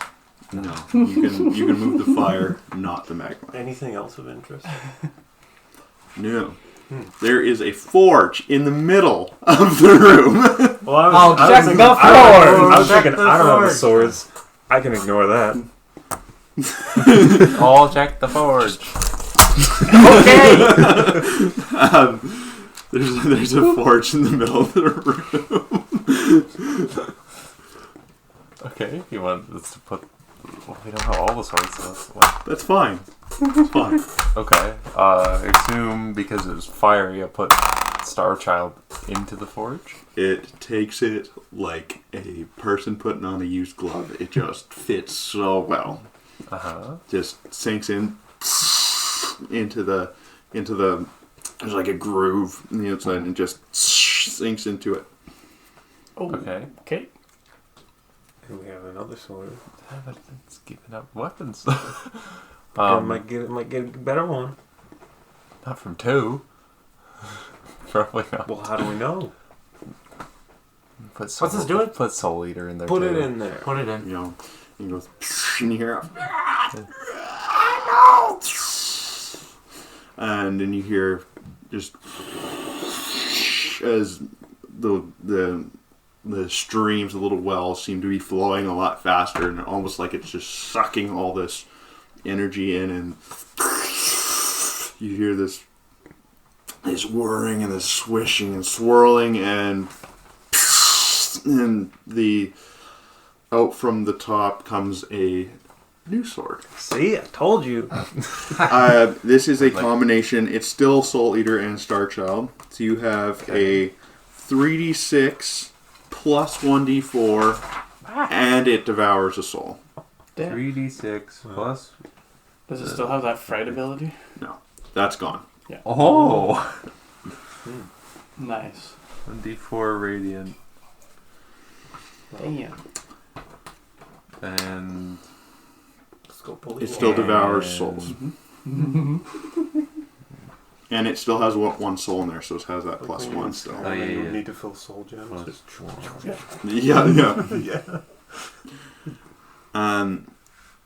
No. You can move the fire, not the magma. Anything else of interest? No. There is a forge in the middle of the room. Well, I I'll was check thinking, the I was forge. thinking, I don't have the swords. I can ignore that. All check the forge. There's a forge in the middle of the room. Okay, you want us to put... Well, we don't have all the swords, so that's... Well, That's fine. It's fine. okay, assume because it was fiery, I put Star Child into the forge. It takes it like a person putting on a used glove. It just fits so well. Uh-huh. Just sinks in into the there's like a groove on the outside and just sinks into it. Oh, Okay. okay. And we have another sword. Yeah, but it's giving up weapons. might get a better one. Not from 2. Probably not. Well, how do we know? Put What's this doing? Put Soul Eater in there. Put too. it in there. Put it in. You know, and goes and you hear and then you hear just as the streams, the little wells seem to be flowing a lot faster, and almost like it's just sucking all this energy in, and you hear this whirring and this swishing and swirling, and the out from the top comes a new sword. See, I told you. This is a combination. It's still Soul Eater and Star Child. So you have a 3d6 plus 1d4, and it devours a soul. Damn. 3d6 plus... Does it still have that fright ability? No, that's gone. Oh! Nice. 1d4 radiant. Damn. And... Let's go pull It still devours And- souls. And it still has one soul in there, so it has that plus one still. Oh, yeah, yeah. Need to fill soul gems. Just Yeah.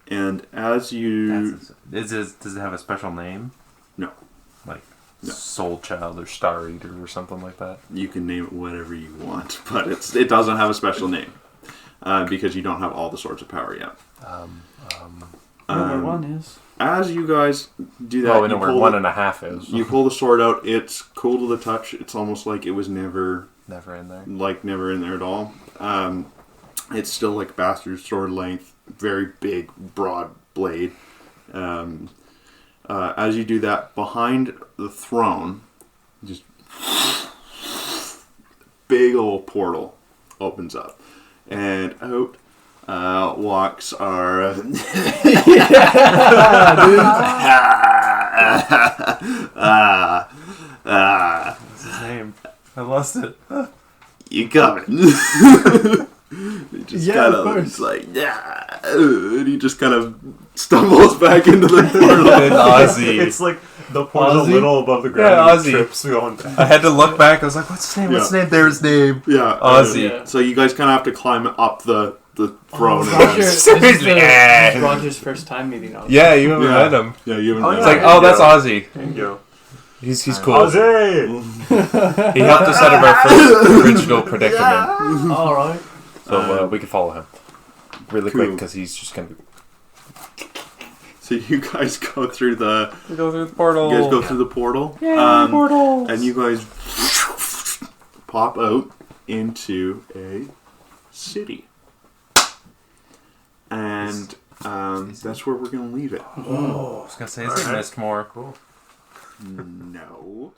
And as you... Does it have a special name? No. Like No. Soul Child or Star Eater or something like that? You can name it whatever you want, but it doesn't have a special name. Because you don't have all the swords of power yet. Number one is. As you guys do that, Oh, we know where 1.5 is. you pull the sword out. It's cool to the touch. It's almost like it was never Never in there. never in there at all. It's still like bastard sword length, very big, broad blade. As you do that, behind the throne, just big old portal opens up, and out walks our. What's his name? I lost it. You coming? He just Yeah, kind of of course. it's like, yeah, and he just kind of stumbles back into the portal. And Ozzy. It's like the portal's a Ozzy? little above the ground. Yeah, and Ozzy. Trips going back. I had to look back. I was like, what's his name? What's his name? There's his name. Yeah, Ozzy. Yeah. So you guys kind of have to climb up the throne. Roger, and this is Roger's first time meeting Ozzy. Yeah, you haven't Yeah. met him. yeah, you haven't. Oh, done It's yeah. like, it. oh, that's Ozzy. There you go. He's cool. Ozzy! He helped us out of our first original predicament. All right. So we can follow him really quick Cool. because he's just going to So you guys go through the. go through the portal. You guys go through the portal. portals. And you guys pop out into a city. And that's where we're going to leave it. I was going to say, is it missed more? No.